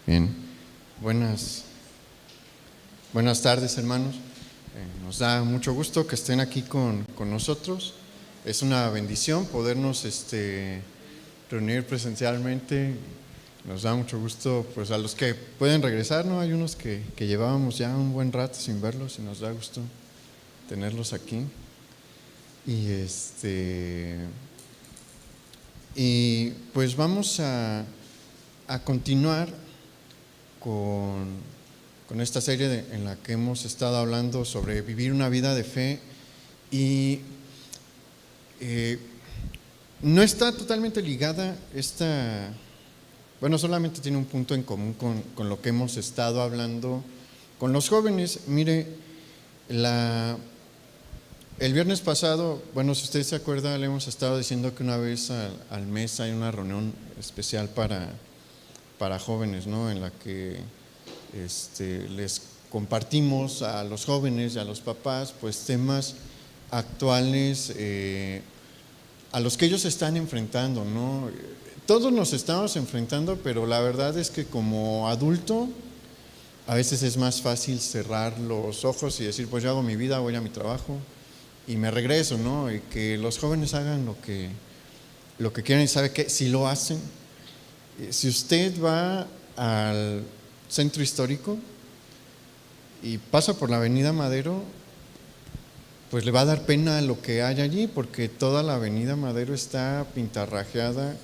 Bien, buenas tardes, hermanos. Nos da mucho gusto que estén aquí con nosotros. Es una bendición podernos reunir presencialmente. Nos da mucho gusto, pues, a los que pueden regresar, ¿no? Hay unos que llevábamos ya un buen rato sin verlos y nos da gusto tenerlos aquí. Y pues vamos a continuar con esta serie en la que hemos estado hablando sobre vivir una vida de fe, y no está totalmente ligada solamente tiene un punto en común con lo que hemos estado hablando con los jóvenes. Mire, el viernes pasado, si usted se acuerda, le hemos estado diciendo que una vez al mes hay una reunión especial para jóvenes, ¿no? En la que les compartimos a los jóvenes y a los papás, pues, temas actuales a los que ellos se están enfrentando, ¿no? Todos nos estamos enfrentando, pero la verdad es que como adulto a veces es más fácil cerrar los ojos y decir, pues yo hago mi vida, voy a mi trabajo y me regreso, ¿no? Y que los jóvenes hagan lo que quieran. Y sabe que si lo hacen, si usted va al centro histórico y pasa por la avenida Madero, pues le va a dar pena lo que hay allí, porque toda la avenida Madero está pintarrajeada.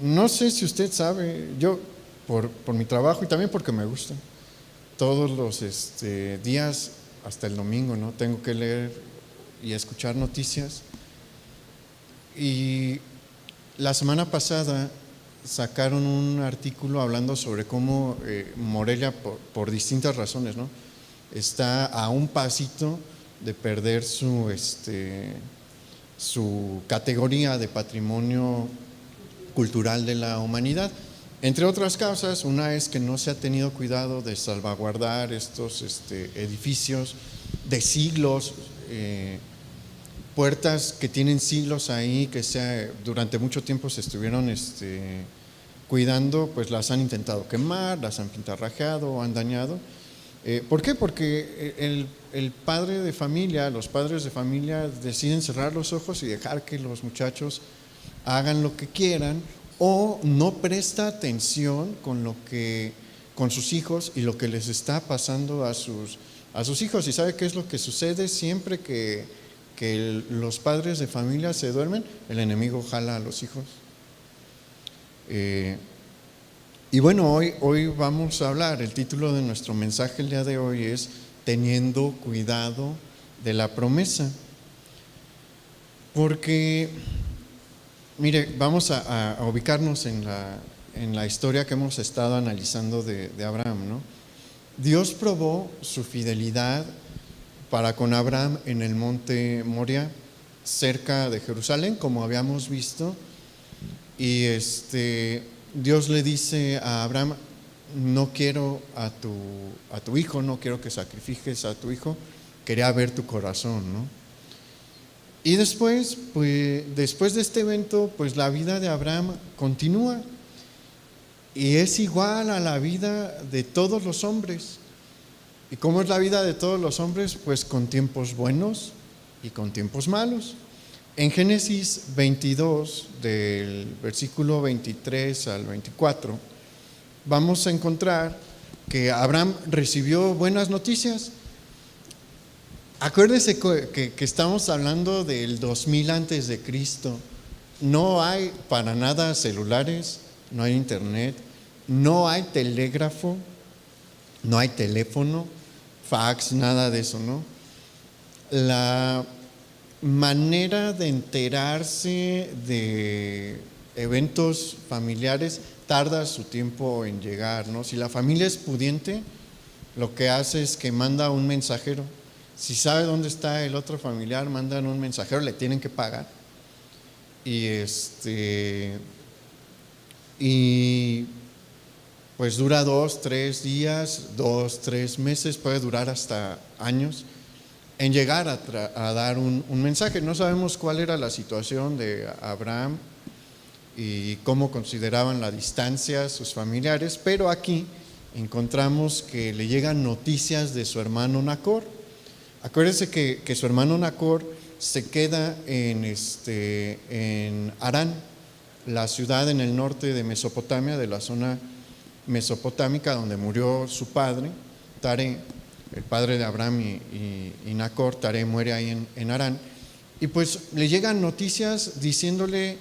No sé si usted sabe, yo por mi trabajo y también porque me gusta, todos los días hasta el domingo, ¿no? Tengo que leer y escuchar noticias. Y la semana pasada sacaron un artículo hablando sobre cómo Morelia, por distintas razones, ¿no?, está a un pasito de perder su categoría de patrimonio cultural de la humanidad. Entre otras causas, una es que no se ha tenido cuidado de salvaguardar estos edificios de siglos, puertas que tienen siglos ahí, que durante mucho tiempo se estuvieron cuidando, pues las han intentado quemar, las han pintarrajeado, han dañado. ¿Por qué? Porque el padre de familia, los padres de familia deciden cerrar los ojos y dejar que los muchachos hagan lo que quieran, o no presta atención con sus hijos y lo que les está pasando a sus hijos. ¿Y sabe qué es lo que sucede siempre que los padres de familia se duermen? El enemigo jala a los hijos. Y bueno, hoy vamos a hablar, el título de nuestro mensaje el día de hoy es Teniendo cuidado de la promesa. Porque, mire, vamos a ubicarnos en la historia que hemos estado analizando de Abraham, ¿no? Dios probó su fidelidad para con Abraham en el monte Moria, cerca de Jerusalén, como habíamos visto. Y Dios le dice a Abraham: no quiero a tu hijo, no quiero que sacrifiques a tu hijo, quería ver tu corazón, ¿no? Y después de este evento, pues la vida de Abraham continúa y es igual a la vida de todos los hombres. ¿Y cómo es la vida de todos los hombres? Pues con tiempos buenos y con tiempos malos. En Génesis 22, del versículo 23 al 24, vamos a encontrar que Abraham recibió buenas noticias. Acuérdese que estamos hablando del 2000 antes de Cristo. No hay para nada celulares, no hay internet, no hay telégrafo, no hay teléfono, fax, nada de eso, ¿no? La manera de enterarse de eventos familiares tarda su tiempo en llegar, ¿no? Si la familia es pudiente, lo que hace es que manda un mensajero. Si sabe dónde está el otro familiar, mandan un mensajero, le tienen que pagar. Y pues dura 2, 3 días, 2, 3 meses, puede durar hasta años en llegar a dar un mensaje. No sabemos cuál era la situación de Abraham y cómo consideraban la distancia sus familiares, pero aquí encontramos que le llegan noticias de su hermano Nacor. Acuérdense que su hermano Nacor se queda en Harán, la ciudad en el norte de Mesopotamia, de la zona mesopotámica donde murió su padre, Taré, el padre de Abraham y Nacor. Taré muere ahí en Harán, y pues le llegan noticias diciéndole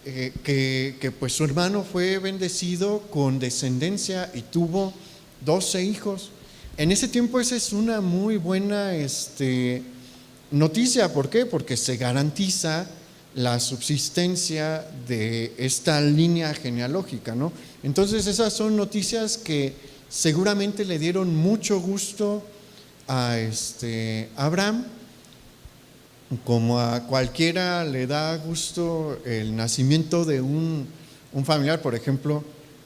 que pues su hermano fue bendecido con descendencia y tuvo 12 hijos. En ese tiempo esa es una muy buena noticia. ¿Por qué? Porque se garantiza la subsistencia de esta línea genealógica, ¿no? Entonces esas son noticias que seguramente le dieron mucho gusto a Abraham, como a cualquiera le da gusto el nacimiento de un familiar. Por ejemplo,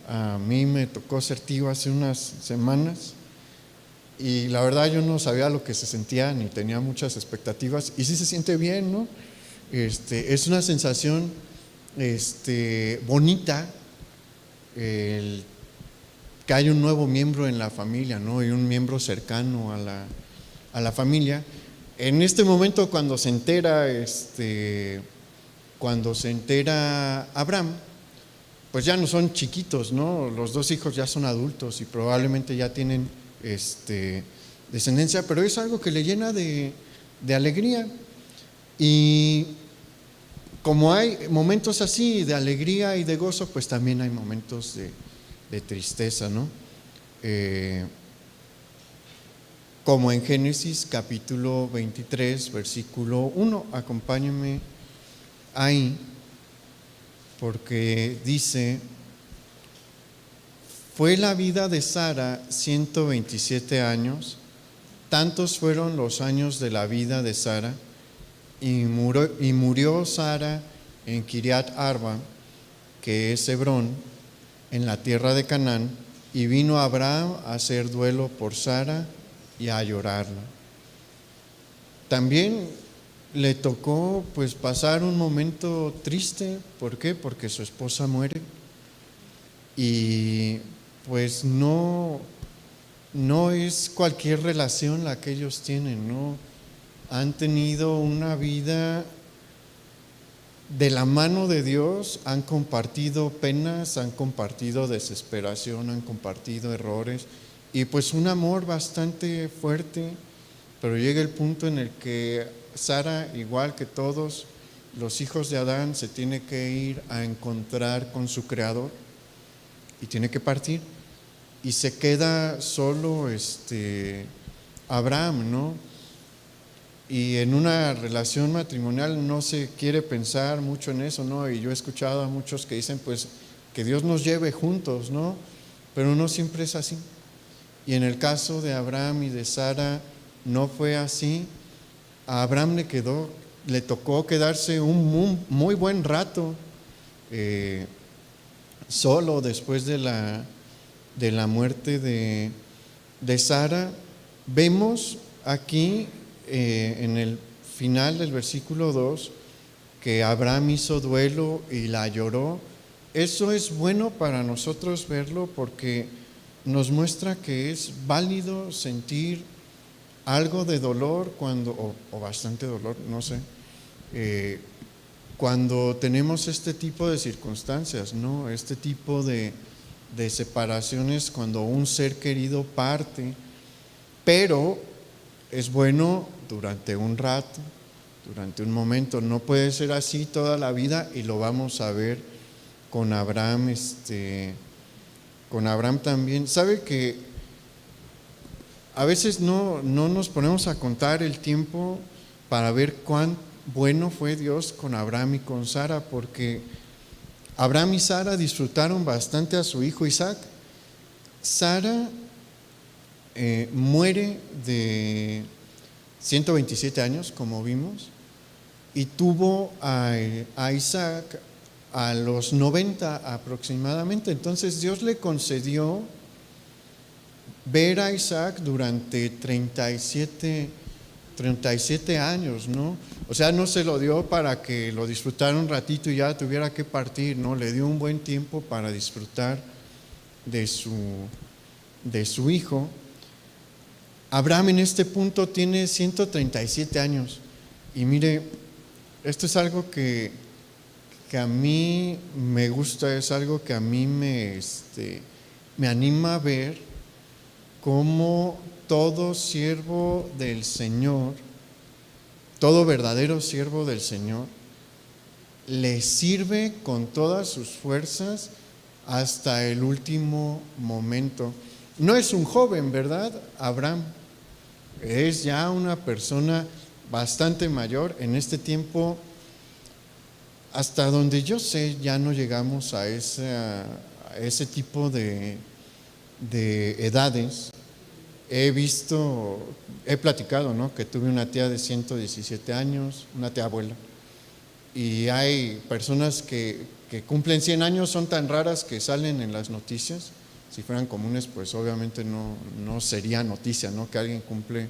a mí me tocó ser tío hace unas semanas y la verdad yo no sabía lo que se sentía ni tenía muchas expectativas, y sí se siente bien, ¿no? Es una sensación bonita el que hay un nuevo miembro en la familia, ¿no? Y un miembro cercano a la familia. En este momento, cuando se entera Abraham, pues ya no son chiquitos, ¿no? Los 2 hijos ya son adultos y probablemente ya tienen descendencia, pero es algo que le llena de alegría. Y como hay momentos así de alegría y de gozo, pues también hay momentos de tristeza, ¿no? Como en Génesis capítulo 23, versículo 1. Acompáñenme ahí, porque dice: fue la vida de Sara 127 años, tantos fueron los años de la vida de Sara, y murió Sara en Kiriat Arba, que es Hebrón, en la tierra de Canaán, y vino Abraham a hacer duelo por Sara y a llorarla. También le tocó pues pasar un momento triste. ¿Por qué? Porque su esposa muere, y pues no es cualquier relación la que ellos tienen, ¿no? Han tenido una vida de la mano de Dios, han compartido penas, han compartido desesperación, han compartido errores, y pues un amor bastante fuerte. Pero llega el punto en el que Sara, igual que todos los hijos de Adán, se tiene que ir a encontrar con su Creador y tiene que partir, y se queda solo Abraham, ¿no? Y en una relación matrimonial no se quiere pensar mucho en eso, ¿no? Y yo he escuchado a muchos que dicen pues que Dios nos lleve juntos, ¿no? Pero no siempre es así. Y en el caso de Abraham y de Sara no fue así. A Abraham le tocó quedarse un muy buen rato solo después de la muerte de Sara. Vemos aquí en el final del versículo 2 que Abraham hizo duelo y la lloró. Eso es bueno para nosotros verlo, porque nos muestra que es válido sentir algo de dolor o bastante dolor, no sé, cuando tenemos este tipo de circunstancias, ¿no? Este tipo de separaciones, cuando un ser querido parte. Pero es bueno durante un rato, durante un momento. No puede ser así toda la vida, y lo vamos a ver con Abraham. Con Abraham también. ¿Sabe que a veces no nos ponemos a contar el tiempo para ver cuán bueno fue Dios con Abraham y con Sara? Porque Abraham y Sara disfrutaron bastante a su hijo Isaac. Sara muere de 127 años, como vimos, y tuvo a Isaac a los 90 aproximadamente. Entonces Dios le concedió ver a Isaac durante 37 37 años, ¿no? O sea, no se lo dio para que lo disfrutara un ratito y ya tuviera que partir, ¿no? Le dio un buen tiempo para disfrutar de su hijo. Abraham en este punto tiene 137 años. Y mire, esto es algo que a mí me gusta, es algo que a mí me anima a ver cómo todo siervo del Señor, todo verdadero siervo del Señor, le sirve con todas sus fuerzas hasta el último momento. No es un joven, ¿verdad? Abraham es ya una persona bastante mayor. En este tiempo, hasta donde yo sé, ya no llegamos a ese tipo de edades. He platicado, ¿no? Que tuve una tía de 117 años, una tía abuela, y hay personas que cumplen 100 años, son tan raras que salen en las noticias. Si fueran comunes, pues obviamente no sería noticia, ¿no? Que alguien cumple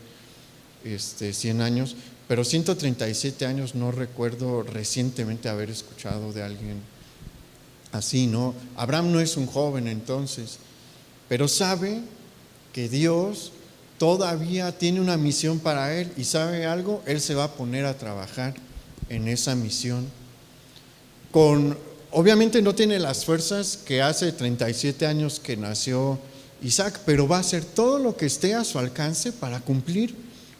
100 años, pero 137 años no recuerdo recientemente haber escuchado de alguien así, ¿no? Abraham no es un joven entonces, pero sabe que Dios todavía tiene una misión para él, y sabe algo, él se va a poner a trabajar en esa misión. Obviamente no tiene las fuerzas que hace 37 años que nació Isaac, pero va a hacer todo lo que esté a su alcance para cumplir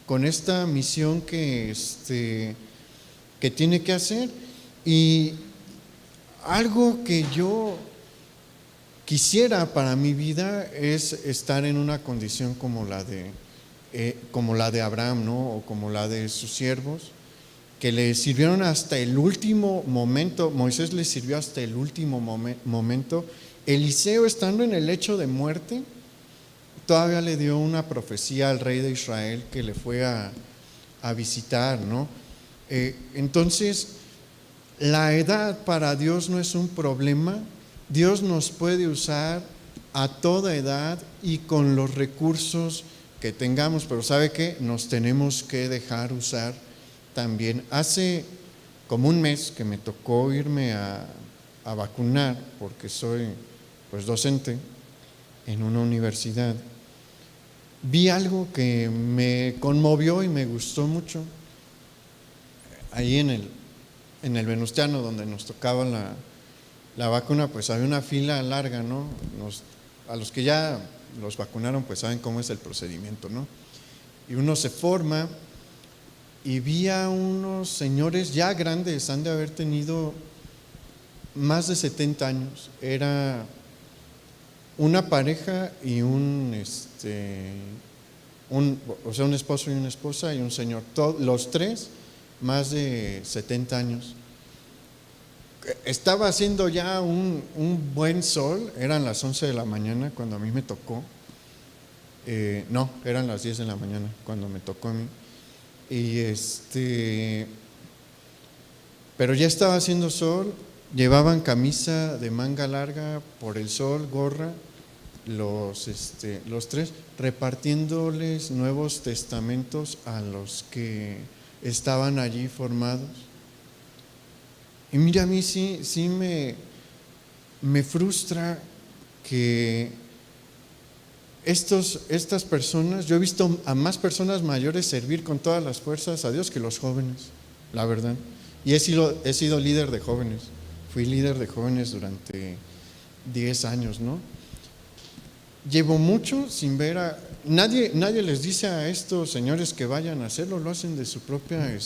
con esta misión que tiene que hacer. Y algo que yo quisiera para mi vida es estar en una condición como la de Abraham, ¿no? O como la de sus siervos, que le sirvieron hasta el último momento. Moisés le sirvió hasta el último momento. Eliseo, estando en el lecho de muerte, todavía le dio una profecía al rey de Israel que le fue a visitar, ¿no? Entonces, la edad para Dios no es un problema. Dios nos puede usar a toda edad y con los recursos que tengamos, pero ¿sabe qué? Nos tenemos que dejar usar también. Hace como un mes que me tocó irme a vacunar, porque soy pues docente en una universidad. Vi algo que me conmovió y me gustó mucho. Ahí en el Venustiano, donde nos tocaba la vacuna, pues había una fila larga, ¿no? A los que ya los vacunaron, pues saben cómo es el procedimiento, ¿no? Y uno se forma, y vi a unos señores ya grandes, han de haber tenido más de 70 años. Era una pareja y un esposo y una esposa y un señor, los tres más de 70 años. Estaba haciendo ya un buen sol, eran las 11 de la mañana cuando a mí me tocó. No, eran las 10 de la mañana cuando me tocó a mí. Pero ya estaba haciendo sol, llevaban camisa de manga larga por el sol, gorra, los tres, repartiéndoles Nuevos Testamentos a los que estaban allí formados. Y mira, a mí sí me frustra que estas personas, yo he visto a más personas mayores servir con todas las fuerzas a Dios que los jóvenes, la verdad. Y he sido líder de jóvenes, fui líder de jóvenes durante 10 años, ¿no? Llevo mucho sin ver nadie les dice a estos señores que vayan a hacerlo, lo hacen de su propia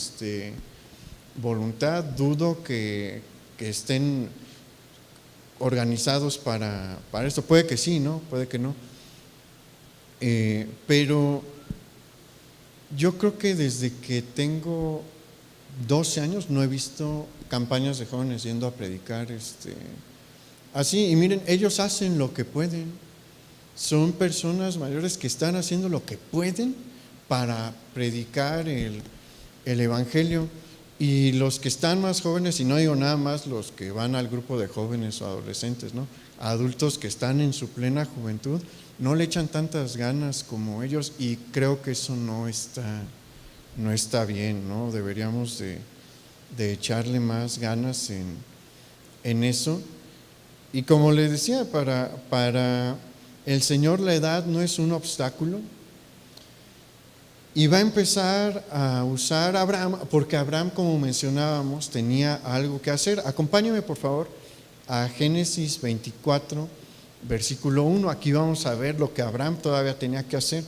voluntad. Dudo que estén organizados para esto. Puede que sí, ¿no? Puede que no. Pero yo creo que desde que tengo 12 años no he visto campañas de jóvenes yendo a predicar así. Y miren, ellos hacen lo que pueden. Son personas mayores que están haciendo lo que pueden para predicar el evangelio. Y los que están más jóvenes, y no digo nada más los que van al grupo de jóvenes o adolescentes, ¿no? Adultos que están en su plena juventud, no le echan tantas ganas como ellos, y creo que eso no está no está bien, ¿no? Deberíamos de echarle más ganas en eso. Y como les decía, para el Señor la edad no es un obstáculo. Y va a empezar a usar a Abraham, porque Abraham, como mencionábamos, tenía algo que hacer. Acompáñame, por favor, a Génesis 24, versículo 1. Aquí vamos a ver lo que Abraham todavía tenía que hacer.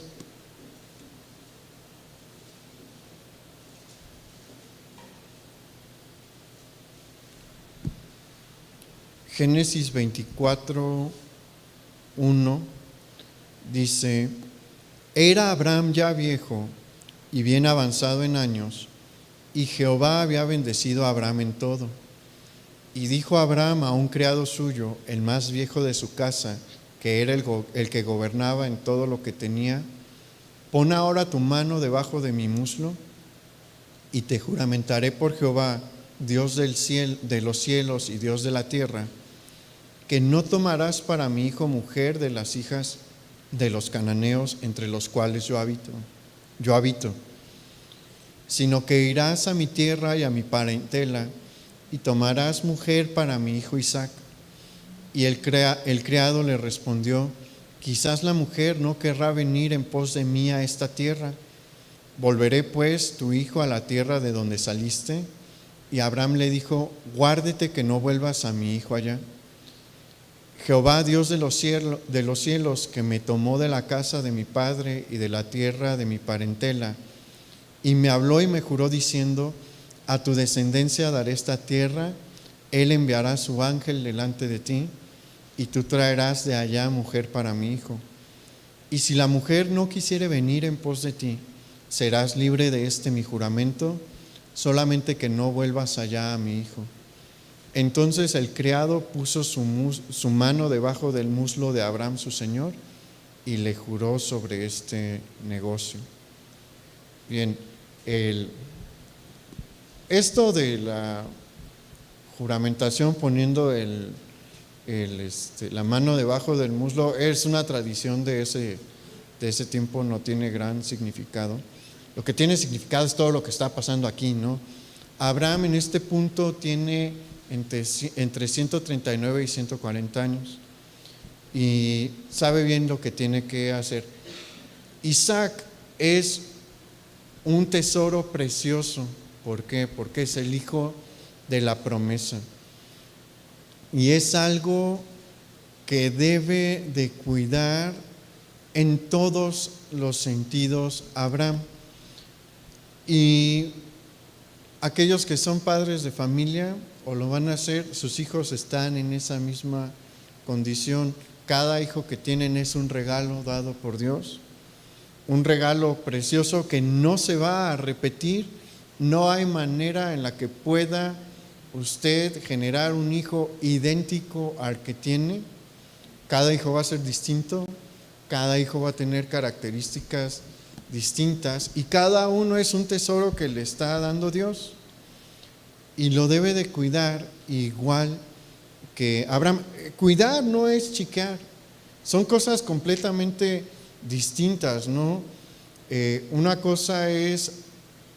Génesis 24, 1 dice: era Abraham ya viejo y bien avanzado en años, y Jehová había bendecido a Abraham en todo. Y dijo Abraham a un criado suyo, el más viejo de su casa, que era el que gobernaba en todo lo que tenía: pon ahora tu mano debajo de mi muslo, y te juramentaré por Jehová, Dios de los cielos y Dios de la tierra, que no tomarás para mi hijo mujer de las hijas de los cananeos entre los cuales yo habito, sino que irás a mi tierra y a mi parentela, y tomarás mujer para mi hijo Isaac. Y el criado le respondió: quizás la mujer no querrá venir en pos de mí a esta tierra. ¿Volveré pues tu hijo a la tierra de donde saliste? Y Abraham le dijo: guárdete que no vuelvas a mi hijo allá. Jehová, Dios de los cielos, que me tomó de la casa de mi padre y de la tierra de mi parentela, y me habló y me juró diciendo: a tu descendencia daré esta tierra, él enviará su ángel delante de ti, y tú traerás de allá mujer para mi hijo. Y si la mujer no quisiere venir en pos de ti, serás libre de este mi juramento, solamente que no vuelvas allá a mi hijo. Entonces el criado puso su mano debajo del muslo de Abraham su señor y le juró sobre este negocio. Bien, esto de la juramentación poniendo la mano debajo del muslo es una tradición de ese tiempo, no tiene gran significado. Lo que tiene significado es todo lo que está pasando aquí, ¿no? Abraham en este punto tiene entre 139 y 140 años y sabe bien lo que tiene que hacer. Isaac es un tesoro precioso. ¿Por qué? Porque es el hijo de la promesa y es algo que debe de cuidar en todos los sentidos Abraham. Y aquellos que son padres de familia o lo van a hacer, sus hijos están en esa misma condición. Cada hijo que tienen es un regalo dado por Dios, un regalo precioso que no se va a repetir. No hay manera en la que pueda usted generar un hijo idéntico al que tiene. Cada hijo va a ser distinto, cada hijo va a tener características distintas y cada uno es un tesoro que le está dando Dios y lo debe de cuidar igual que Abraham. Cuidar no es chiquear, son cosas completamente distintas, ¿no? Una cosa es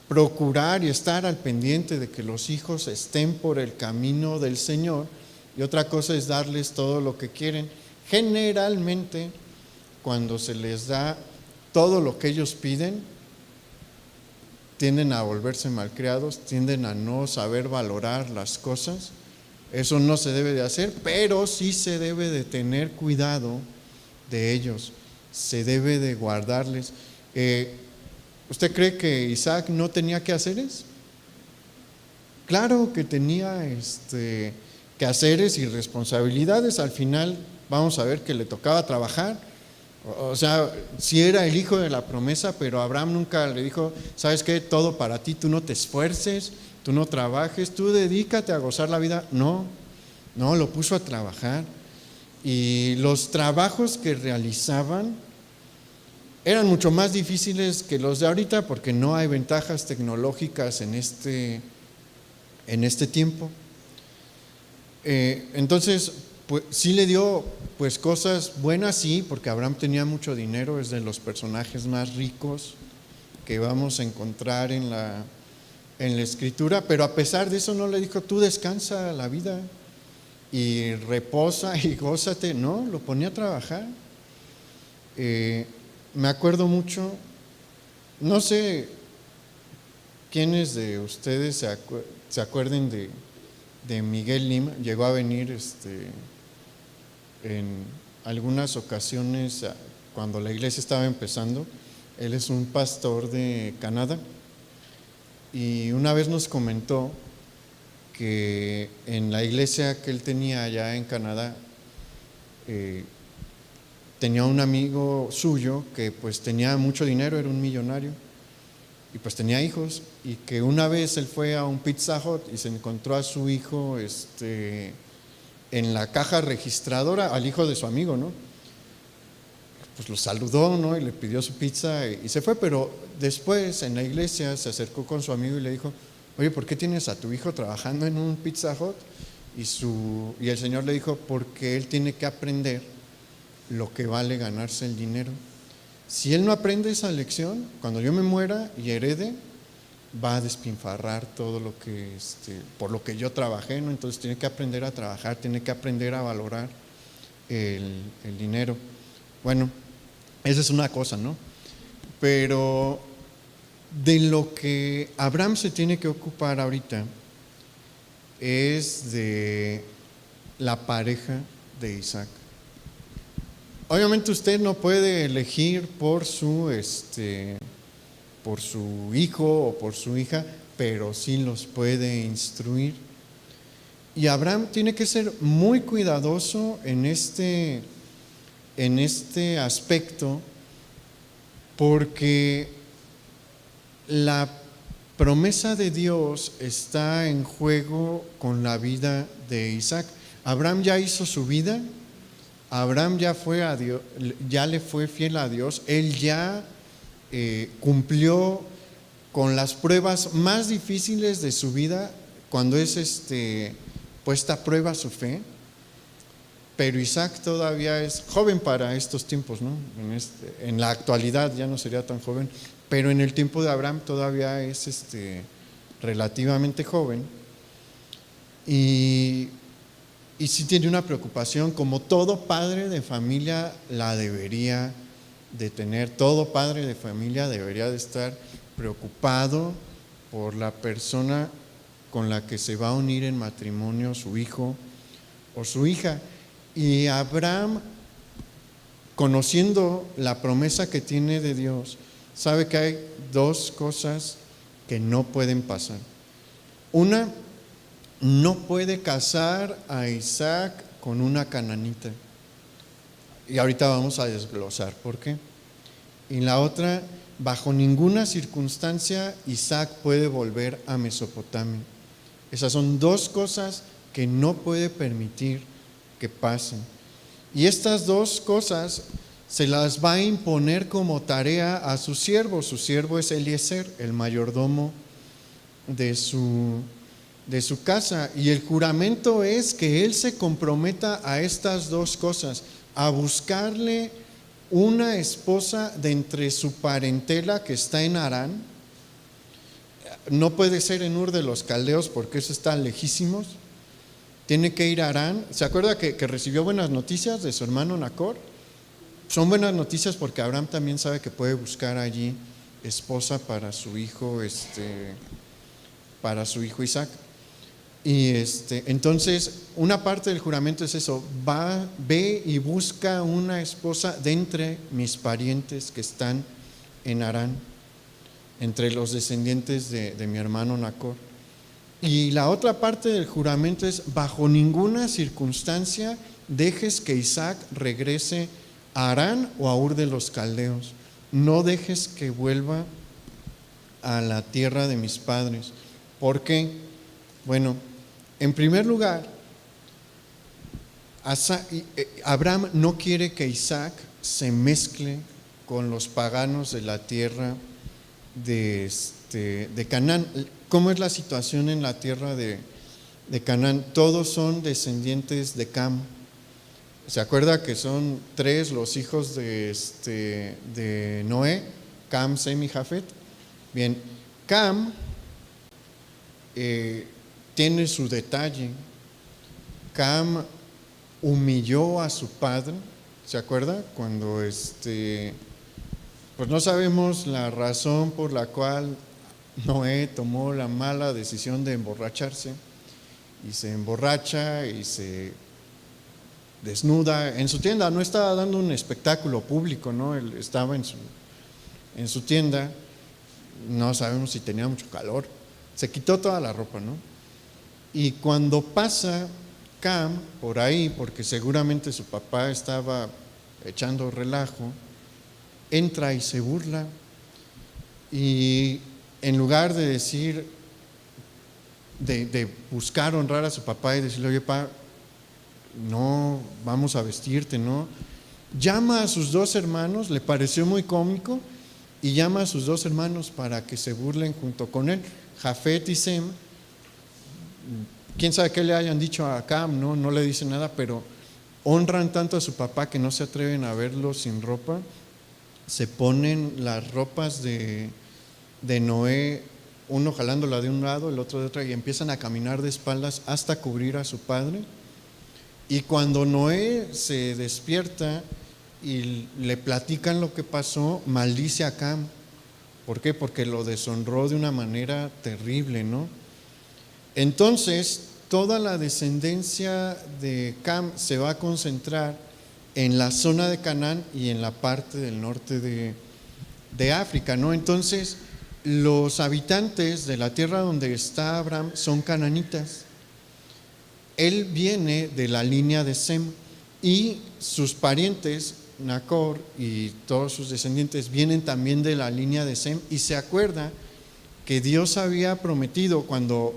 procurar y estar al pendiente de que los hijos estén por el camino del Señor y otra cosa es darles todo lo que quieren. Generalmente, cuando se les da todo lo que ellos piden, tienden a volverse malcriados, tienden a no saber valorar las cosas. Eso no se debe de hacer, pero sí se debe de tener cuidado de ellos, se debe de guardarles. ¿Usted cree que Isaac no tenía quehaceres? Claro que tenía quehaceres y responsabilidades. Al final vamos a ver que le tocaba trabajar. O sea, sí era el hijo de la promesa, pero Abraham nunca le dijo: ¿sabes qué? Todo para ti, tú no te esfuerces, tú no trabajes, tú dedícate a gozar la vida. No, lo puso a trabajar. Y los trabajos que realizaban eran mucho más difíciles que los de ahorita porque no hay ventajas tecnológicas en este tiempo. Entonces, pues sí le dio pues cosas buenas, sí, porque Abraham tenía mucho dinero, es de los personajes más ricos que vamos a encontrar en la Escritura, pero a pesar de eso no le dijo, tú descansa la vida y reposa y gózate, no, lo ponía a trabajar. Me acuerdo mucho, no sé quiénes de ustedes se acuerden de Miguel Lim. Llegó a venir en algunas ocasiones cuando la iglesia estaba empezando. Él es un pastor de Canadá y una vez nos comentó que en la iglesia que él tenía allá en Canadá tenía un amigo suyo que pues tenía mucho dinero, era un millonario y pues tenía hijos, y que una vez él fue a un Pizza Hut y se encontró a su hijo en la caja registradora, al hijo de su amigo, ¿no? Pues lo saludó, ¿no? Y le pidió su pizza y se fue, pero después en la iglesia se acercó con su amigo y le dijo, oye, ¿por qué tienes a tu hijo trabajando en un Pizza Hut? Y el Señor le dijo, porque él tiene que aprender lo que vale ganarse el dinero. Si él no aprende esa lección, cuando yo me muera y herede, va a despilfarrar todo lo que por lo que yo trabajé, ¿no? Entonces tiene que aprender a trabajar, tiene que aprender a valorar el dinero. Bueno, esa es una cosa, ¿no? Pero de lo que Abraham se tiene que ocupar ahorita es de la pareja de Isaac. Obviamente usted no puede elegir por su hijo o por su hija, pero sí los puede instruir. Y Abraham tiene que ser muy cuidadoso en este aspecto, porque la promesa de Dios está en juego con la vida de Isaac. Abraham ya hizo su vida. Abraham ya fue a Dios, ya le fue fiel a Dios. Él ya cumplió con las pruebas más difíciles de su vida, cuando es puesta a prueba su fe. Pero Isaac todavía es joven para estos tiempos, ¿no? En la actualidad ya no sería tan joven, pero en el tiempo de Abraham todavía es relativamente joven. Y sí tiene una preocupación, como todo padre de familia la debería de tener. Todo padre de familia debería de estar preocupado por la persona con la que se va a unir en matrimonio su hijo o su hija. Y Abraham, conociendo la promesa que tiene de Dios, sabe que hay dos cosas que no pueden pasar. Una, no puede casar a Isaac con una cananita. Y ahorita vamos a desglosar por qué. Y la otra, bajo ninguna circunstancia Isaac puede volver a Mesopotamia. Esas son dos cosas que no puede permitir que pasen. Y estas dos cosas se las va a imponer como tarea a su siervo. Su siervo es Eliezer, el mayordomo de su casa, y el juramento es que él se comprometa a estas dos cosas: a buscarle una esposa de entre su parentela que está en Harán. No puede ser en Ur de los Caldeos porque eso está lejísimos. Tiene que ir a Harán. ¿Se acuerda que recibió buenas noticias de su hermano Nacor? Son buenas noticias porque Abraham también sabe que puede buscar allí esposa para su hijo Isaac. Y entonces una parte del juramento es eso: ve y busca una esposa de entre mis parientes que están en Harán, entre los descendientes de mi hermano Nacor. Y la otra parte del juramento es: bajo ninguna circunstancia dejes que Isaac regrese a Harán o a Ur de los Caldeos. No dejes que vuelva a la tierra de mis padres. ¿Por qué? Bueno, en primer lugar, Abraham no quiere que Isaac se mezcle con los paganos de la tierra de Canaán. ¿Cómo es la situación en la tierra de Canaán? Todos son descendientes de Cam. ¿Se acuerda que son tres los hijos de Noé? Cam, Sem y Jafet. Bien, Cam tiene su detalle. Cam humilló a su padre, ¿se acuerda? Cuando pues no sabemos la razón por la cual Noé tomó la mala decisión de emborracharse, y se emborracha y se desnuda en su tienda. No estaba dando un espectáculo público, ¿no? Él estaba en su tienda, no sabemos si tenía mucho calor, se quitó toda la ropa, ¿no? Y cuando pasa Cam por ahí, porque seguramente su papá estaba echando relajo, entra y se burla, y en lugar de decir, de buscar honrar a su papá y decirle, oye, papá, no, vamos a vestirte, ¿no? Llama a sus dos hermanos, le pareció muy cómico, y llama a sus dos hermanos para que se burlen junto con él, Jafet y Sem. Quién sabe qué le hayan dicho a Cam, no le dicen nada, pero honran tanto a su papá que no se atreven a verlo sin ropa. Se ponen las ropas de Noé, uno jalándola de un lado, el otro de otro, y empiezan a caminar de espaldas hasta cubrir a su padre. Y cuando Noé se despierta y le platican lo que pasó, maldice a Cam. ¿Por qué? Porque lo deshonró de una manera terrible, ¿no? Entonces, toda la descendencia de Cam se va a concentrar en la zona de Canaán y en la parte del norte de África, ¿no? Entonces, los habitantes de la tierra donde está Abraham son cananitas. Él viene de la línea de Sem, y sus parientes, Nacor y todos sus descendientes, vienen también de la línea de Sem. Y se acuerda que Dios había prometido, cuando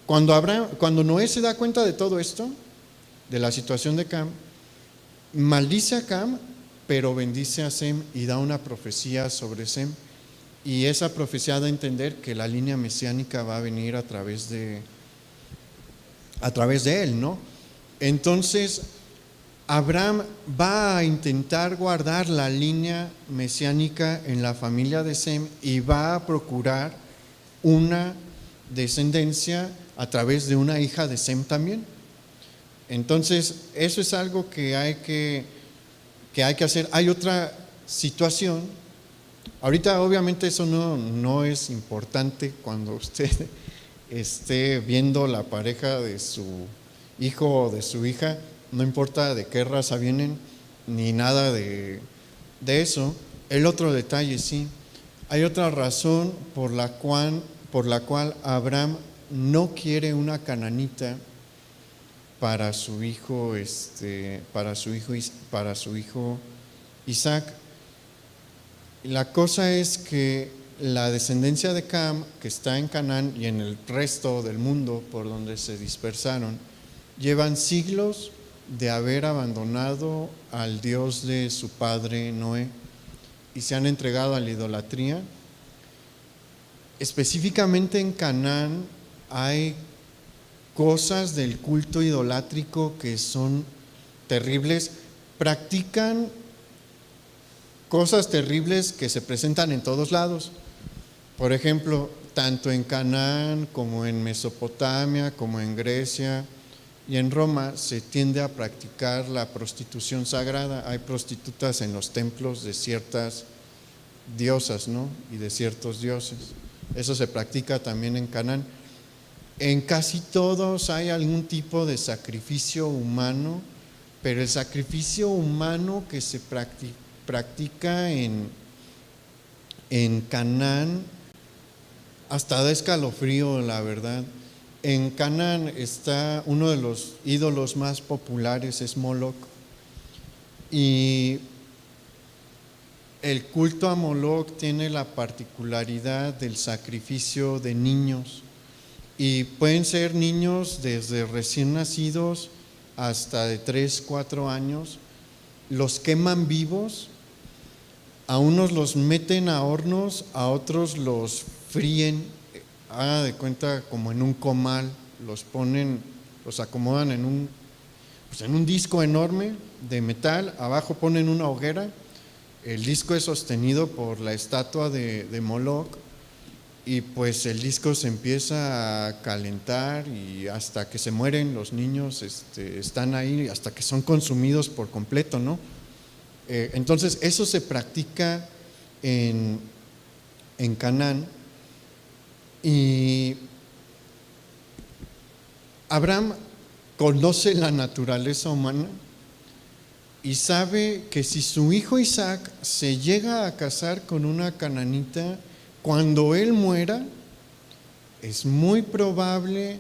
Noé se da cuenta de todo esto, de la situación de Cam, maldice a Cam, pero bendice a Sem y da una profecía sobre Sem. Y esa profecía da a entender que la línea mesiánica va a venir a través de él, ¿no? Entonces, Abraham va a intentar guardar la línea mesiánica en la familia de Sem y va a procurar una descendencia a través de una hija de Sem también. Entonces, eso es algo que hay que hacer. Hay otra situación. Ahorita obviamente eso no es importante cuando usted esté viendo la pareja de su hijo o de su hija, no importa de qué raza vienen ni nada de eso. El otro detalle, sí, hay otra razón por la cual Abraham no quiere una cananita para su hijo Isaac. La cosa es que la descendencia de Cam, que está en Canaán y en el resto del mundo por donde se dispersaron, llevan siglos de haber abandonado al Dios de su padre Noé y se han entregado a la idolatría. Específicamente en Canaán hay cosas del culto idolátrico que son terribles. Practican cosas terribles que se presentan en todos lados. Por ejemplo, tanto en Canaán como en Mesopotamia, como en Grecia y en Roma, se tiende a practicar la prostitución sagrada. Hay prostitutas en los templos de ciertas diosas, ¿no? Y de ciertos dioses. Eso se practica también en Canaán. En casi todos hay algún tipo de sacrificio humano, pero el sacrificio humano que se practica en Canaán hasta da escalofrío, la verdad. En Canaán está uno de los ídolos más populares, es Moloch, y el culto a Moloch tiene la particularidad del sacrificio de niños, y pueden ser niños desde recién nacidos hasta de 3, 4 años. Los queman vivos, a unos los meten a hornos, a otros los fríen, haga de cuenta como en un comal, los acomodan en un disco enorme de metal, abajo ponen una hoguera, el disco es sostenido por la estatua de Moloch y pues el disco se empieza a calentar y hasta que se mueren los niños están ahí, hasta que son consumidos por completo, ¿no? Entonces eso se practica en Canaán, y Abraham conoce la naturaleza humana y sabe que si su hijo Isaac se llega a casar con una cananita, cuando él muera, es muy probable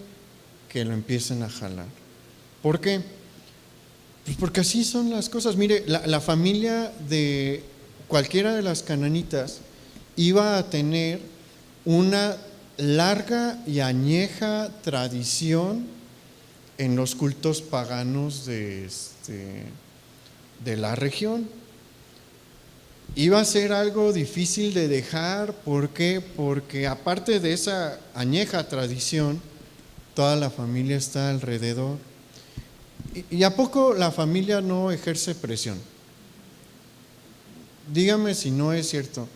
que lo empiecen a jalar. ¿Por qué? Pues porque así son las cosas. Mire, la familia de cualquiera de las cananitas iba a tener una larga y añeja tradición en los cultos paganos de la región. Iba a ser algo difícil de dejar. ¿Por qué? Porque aparte de esa añeja tradición, toda la familia está alrededor. ¿Y a poco la familia no ejerce presión? Dígame si no es cierto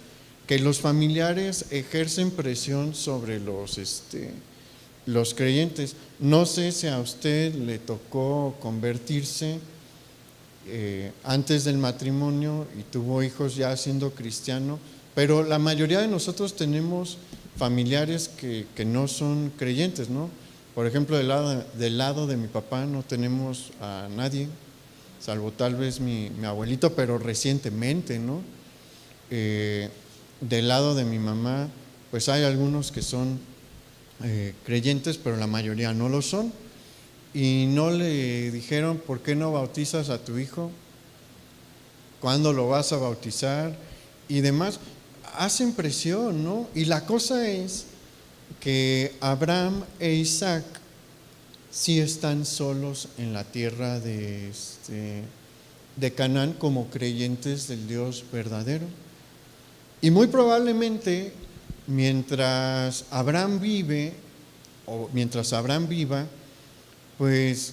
que los familiares ejercen presión sobre los creyentes. No sé si a usted le tocó convertirse antes del matrimonio y tuvo hijos ya siendo cristiano, pero la mayoría de nosotros tenemos familiares que no son creyentes, ¿no? Por ejemplo, del lado de mi papá no tenemos a nadie, salvo tal vez mi abuelito, pero recientemente, ¿no? Del lado de mi mamá, pues hay algunos que son creyentes, pero la mayoría no lo son. Y no le dijeron: ¿por qué no bautizas a tu hijo? ¿Cuándo lo vas a bautizar? Y demás. Hacen presión, ¿no? Y la cosa es que Abraham e Isaac sí están solos en la tierra de Canaán como creyentes del Dios verdadero. Y muy probablemente mientras Abraham viva, pues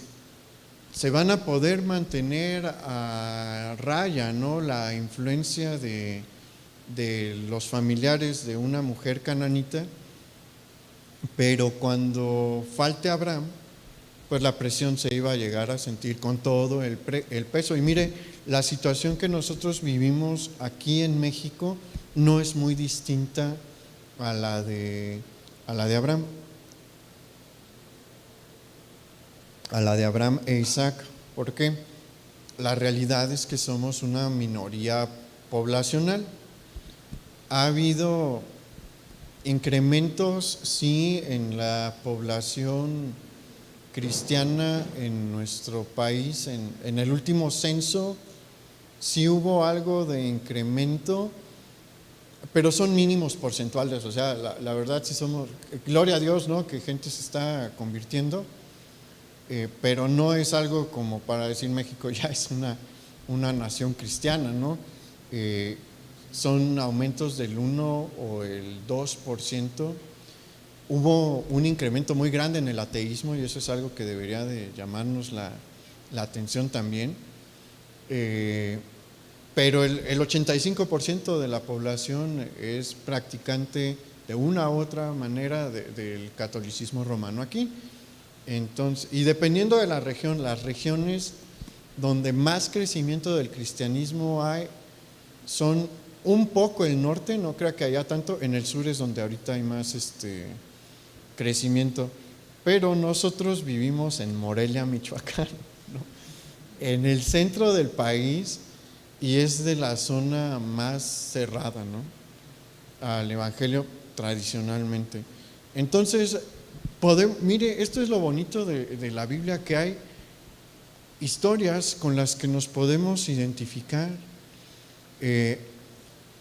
se van a poder mantener a raya, ¿no?, la influencia de los familiares de una mujer cananita, pero cuando falte Abraham, pues la presión se iba a llegar a sentir con todo el peso. Y mire, la situación que nosotros vivimos aquí en México no es muy distinta a la de Abraham. A la de Abraham e Isaac. ¿Por qué? La realidad es que somos una minoría poblacional. Ha habido incrementos, sí, en la población cristiana en nuestro país. En el último censo sí hubo algo de incremento, pero son mínimos porcentuales. O sea, la verdad sí somos, gloria a Dios, ¿no?, que gente se está convirtiendo. Pero no es algo como para decir México ya es una nación cristiana, ¿no? Son aumentos del 1 o el 2%. Hubo un incremento muy grande en el ateísmo y eso es algo que debería de llamarnos la atención también. Pero el 85% de la población es practicante de una u otra manera del catolicismo romano aquí. Entonces, y dependiendo de la región, las regiones donde más crecimiento del cristianismo hay son un poco el norte, no creo que haya tanto. En el sur es donde ahorita hay más crecimiento, pero nosotros vivimos en Morelia, Michoacán, ¿no?, en el centro del país, y es de la zona más cerrada, ¿no?, al evangelio tradicionalmente. Entonces, mire, esto es lo bonito de la Biblia, que hay historias con las que nos podemos identificar.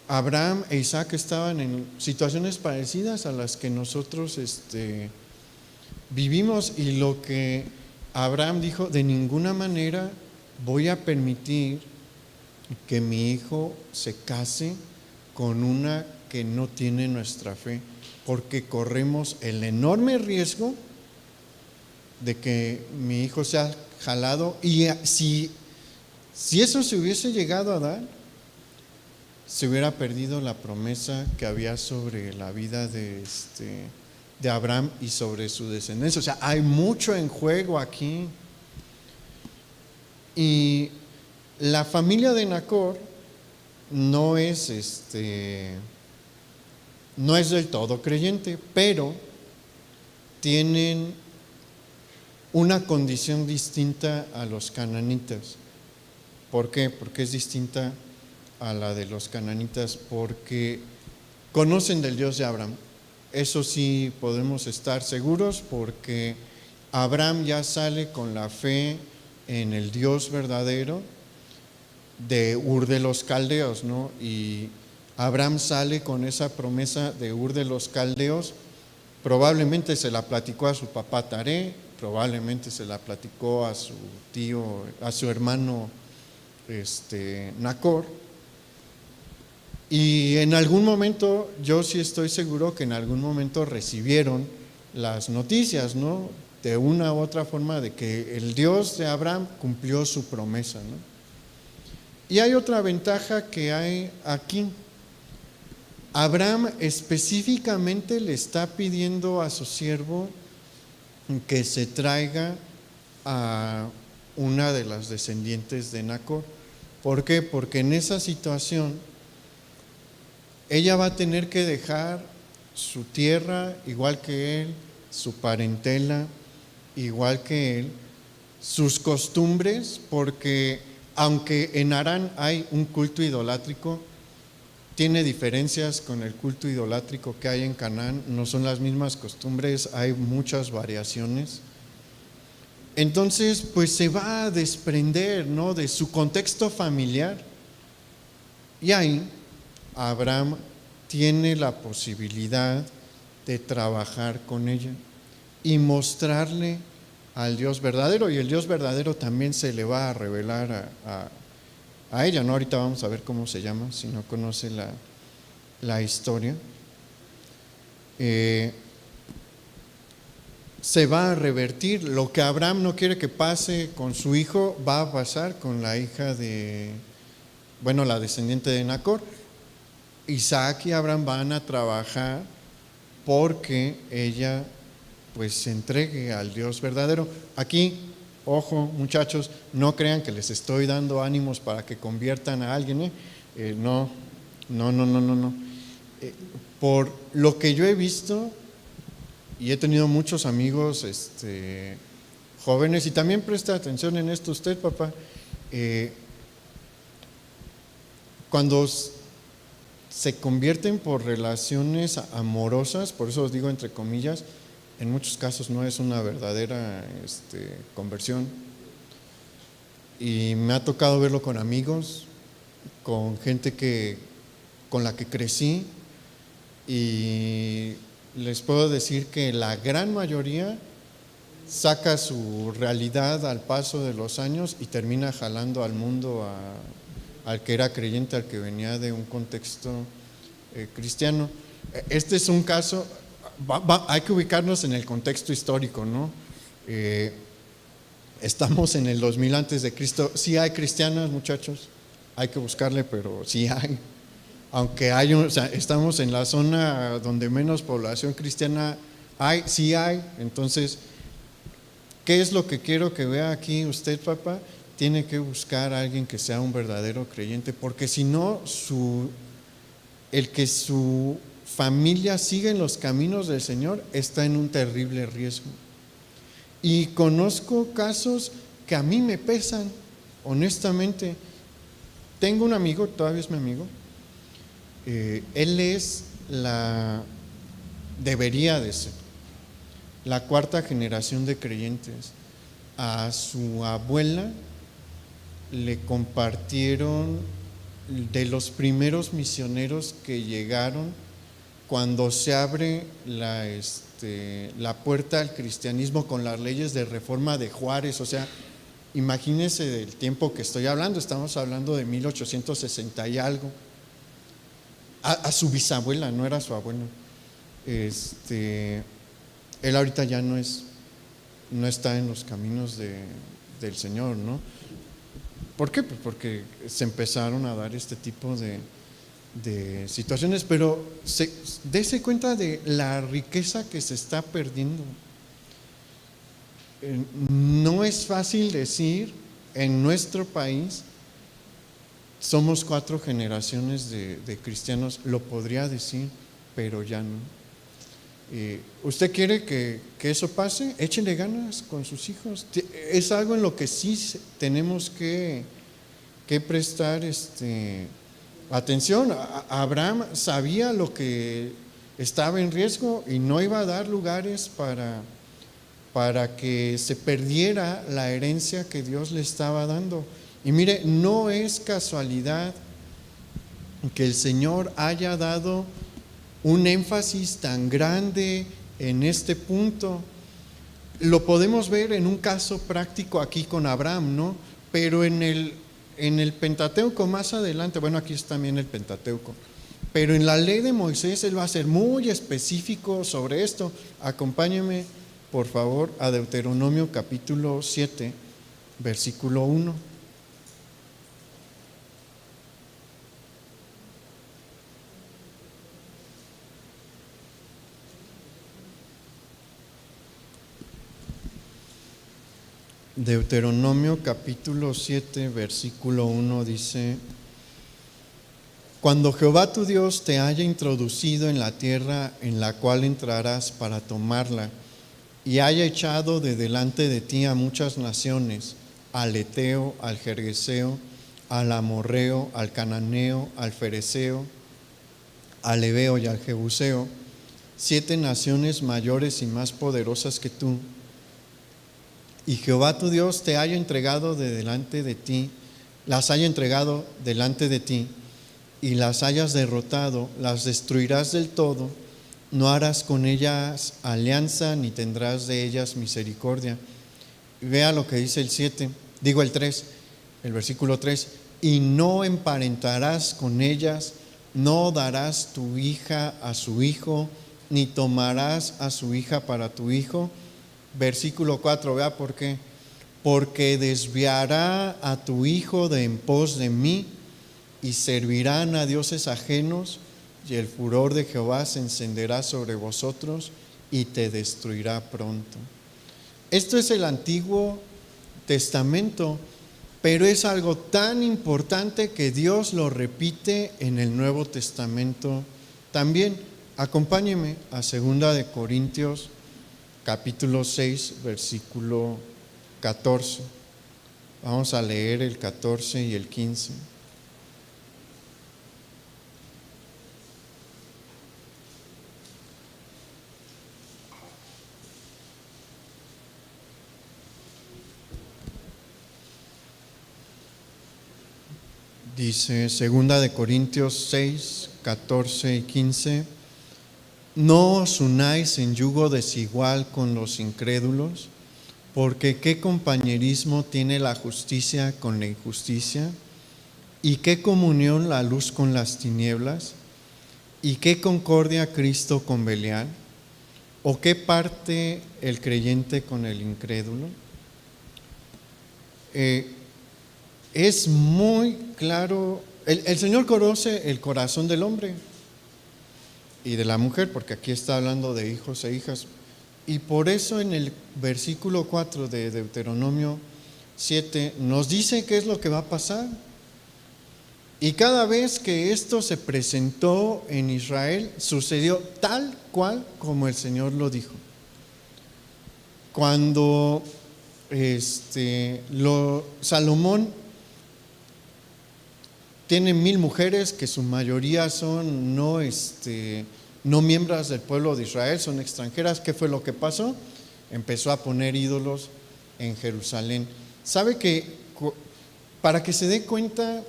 Abraham e Isaac estaban en situaciones parecidas a las que nosotros vivimos, y lo que Abraham dijo: de ninguna manera voy a permitir que mi hijo se case con una que no tiene nuestra fe, porque corremos el enorme riesgo de que mi hijo sea jalado. Y si eso se hubiese llegado a dar, se hubiera perdido la promesa que había sobre la vida de Abraham y sobre su descendencia. O sea, hay mucho en juego aquí. Y la familia de Nacor no es no es del todo creyente, pero tienen una condición distinta a los cananitas. ¿Por qué? Porque es distinta a la de los cananitas, porque conocen del Dios de Abraham. Eso sí podemos estar seguros, porque Abraham ya sale con la fe en el Dios verdadero de Ur de los Caldeos, ¿no? Y Abraham sale con esa promesa de Ur de los Caldeos. Probablemente se la platicó a su papá Taré, probablemente se la platicó a su tío, a su hermano Nacor. Y en algún momento, yo sí estoy seguro que en algún momento recibieron las noticias, ¿no? De una u otra forma, de que el Dios de Abraham cumplió su promesa, ¿no? Y hay otra ventaja que hay aquí. Abraham específicamente le está pidiendo a su siervo que se traiga a una de las descendientes de Nacor. ¿Por qué? Porque en esa situación ella va a tener que dejar su tierra igual que él, su parentela igual que él, sus costumbres, porque aunque en Harán hay un culto idolátrico, tiene diferencias con el culto idolátrico que hay en Canaán, no son las mismas costumbres, hay muchas variaciones. Entonces, pues se va a desprender, ¿no?, de su contexto familiar. Y ahí Abraham tiene la posibilidad de trabajar con ella y mostrarle al Dios verdadero, y el Dios verdadero también se le va a revelar a ella, ¿no? Ahorita vamos a ver cómo se llama, si no conoce la historia. Se va a revertir. Lo que Abraham no quiere que pase con su hijo, va a pasar con la hija la descendiente de Nacor. Isaac y Abraham van a trabajar porque ella pues se entregue al Dios verdadero. Aquí, ojo muchachos, no crean que les estoy dando ánimos para que conviertan a alguien, no. Por lo que yo he visto, y he tenido muchos amigos jóvenes, y también presta atención en esto usted, papá, cuando se convierten por relaciones amorosas, por eso os digo entre comillas, en muchos casos no es una verdadera conversión. Y me ha tocado verlo con amigos, con gente con la que crecí, y les puedo decir que la gran mayoría saca su realidad al paso de los años y termina jalando al mundo al que era creyente, al que venía de un contexto cristiano. Este es un caso, hay que ubicarnos en el contexto histórico, ¿no? Estamos en el 2000 antes de Cristo. Sí hay cristianas, muchachos, hay que buscarle, pero sí hay. Aunque estamos en la zona donde menos población cristiana hay, sí hay. Entonces, ¿qué es lo que quiero que vea aquí usted, papá? Tiene que buscar a alguien que sea un verdadero creyente, porque si no, el que su familia siga en los caminos del Señor está en un terrible riesgo. Y conozco casos que a mí me pesan, honestamente. Tengo un amigo, todavía es mi amigo, él debería de ser la cuarta generación de creyentes. A su abuela le compartieron de los primeros misioneros que llegaron cuando se abre la puerta al cristianismo con las leyes de reforma de Juárez. O sea, imagínense del tiempo que estoy hablando, estamos hablando de 1860 y algo. A su bisabuela, no era su abuelo. Él ahorita ya no está en los caminos del Señor, ¿no? ¿Por qué? Pues porque se empezaron a dar este tipo de situaciones, pero dése cuenta de la riqueza que se está perdiendo. No es fácil decir, en nuestro país somos 4 generaciones de cristianos, lo podría decir, pero ya no. ¿Usted quiere que eso pase? Échenle ganas con sus hijos. Es algo en lo que sí tenemos que prestar atención. Abraham sabía lo que estaba en riesgo y no iba a dar lugares para que se perdiera la herencia que Dios le estaba dando. Y mire, no es casualidad que el Señor haya dado un énfasis tan grande en este punto. Lo podemos ver en un caso práctico aquí con Abraham, ¿no? Pero en el Pentateuco más adelante, bueno, aquí está también el Pentateuco, pero en la ley de Moisés él va a ser muy específico sobre esto. Acompáñeme, por favor, a Deuteronomio capítulo 7, versículo 1. Deuteronomio capítulo 7, versículo 1 dice: Cuando Jehová tu Dios te haya introducido en la tierra en la cual entrarás para tomarla, y haya echado de delante de ti a muchas naciones, al Eteo, al Gergeseo, al Amorreo, al Cananeo, al Fereceo, al Heveo y al Jebuseo, 7 naciones mayores y más poderosas que tú, y Jehová tu Dios te haya entregado las haya entregado delante de ti, y las hayas derrotado, las destruirás del todo, no harás con ellas alianza, ni tendrás de ellas misericordia. Vea lo que dice el 3, el versículo 3, y no emparentarás con ellas, no darás tu hija a su hijo, ni tomarás a su hija para tu hijo. Versículo 4, vea por qué. Porque desviará a tu hijo de en pos de mí, y servirán a dioses ajenos, y el furor de Jehová se encenderá sobre vosotros y te destruirá pronto. Esto es el Antiguo Testamento, pero es algo tan importante que Dios lo repite en el Nuevo Testamento también. Acompáñeme a 2 Corintios capítulo 6, versículo 14. Vamos a leer el 14 y el 15. Dice 2 Corintios 6, 14 y 15: No os unáis en yugo desigual con los incrédulos, porque ¿qué compañerismo tiene la justicia con la injusticia? ¿Y qué comunión la luz con las tinieblas? ¿Y qué concordia Cristo con Belial? ¿O qué parte el creyente con el incrédulo? Es muy claro, el Señor conoce el corazón del hombre y de la mujer, porque aquí está hablando de hijos e hijas, y por eso en el versículo 4 de Deuteronomio 7 nos dice qué es lo que va a pasar. Y cada vez que esto se presentó en Israel, sucedió tal cual como el Señor lo dijo. Cuando Salomón tiene 1000 mujeres, que su mayoría son no miembros del pueblo de Israel, son extranjeras. ¿Qué fue lo que pasó? Empezó a poner ídolos en Jerusalén. ¿Sabe que para que se dé cuenta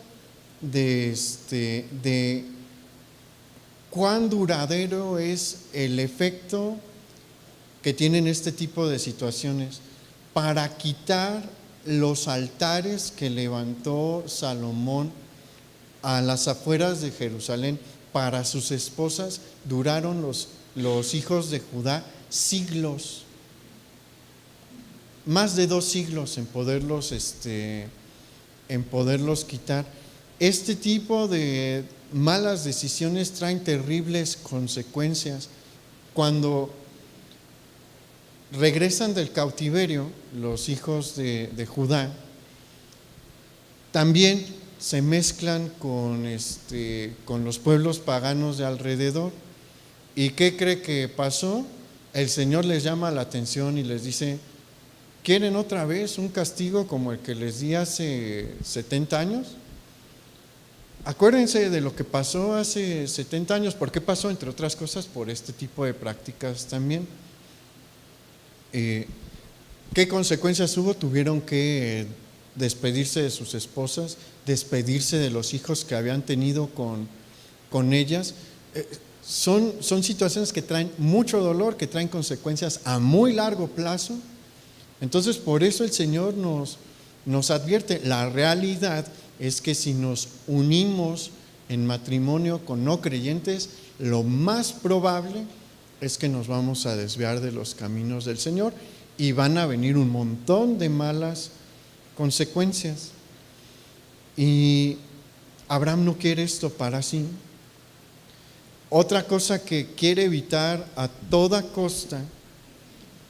de cuán duradero es el efecto que tienen este tipo de situaciones? Para quitar los altares que levantó Salomón a las afueras de Jerusalén para sus esposas, duraron los hijos de Judá siglos, más de 2 siglos en poderlos quitar. Este tipo de malas decisiones traen terribles consecuencias. Cuando regresan del cautiverio, los hijos de Judá también se mezclan con los pueblos paganos de alrededor. ¿Y qué cree que pasó? El Señor les llama la atención y les dice: ¿quieren otra vez un castigo como el que les di hace 70 años? Acuérdense de lo que pasó hace 70 años. ¿Por qué pasó? Entre otras cosas, por este tipo de prácticas también. ¿Qué consecuencias hubo? Tuvieron que despedirse de sus esposas, despedirse de los hijos que habían tenido con ellas. Son situaciones que traen mucho dolor, que traen consecuencias a muy largo plazo. Entonces, por eso el Señor nos advierte. La realidad es que si nos unimos en matrimonio con no creyentes, lo más probable es que nos vamos a desviar de los caminos del Señor y van a venir un montón de malas consecuencias. Y Abraham no quiere esto para sí. Otra cosa que quiere evitar a toda costa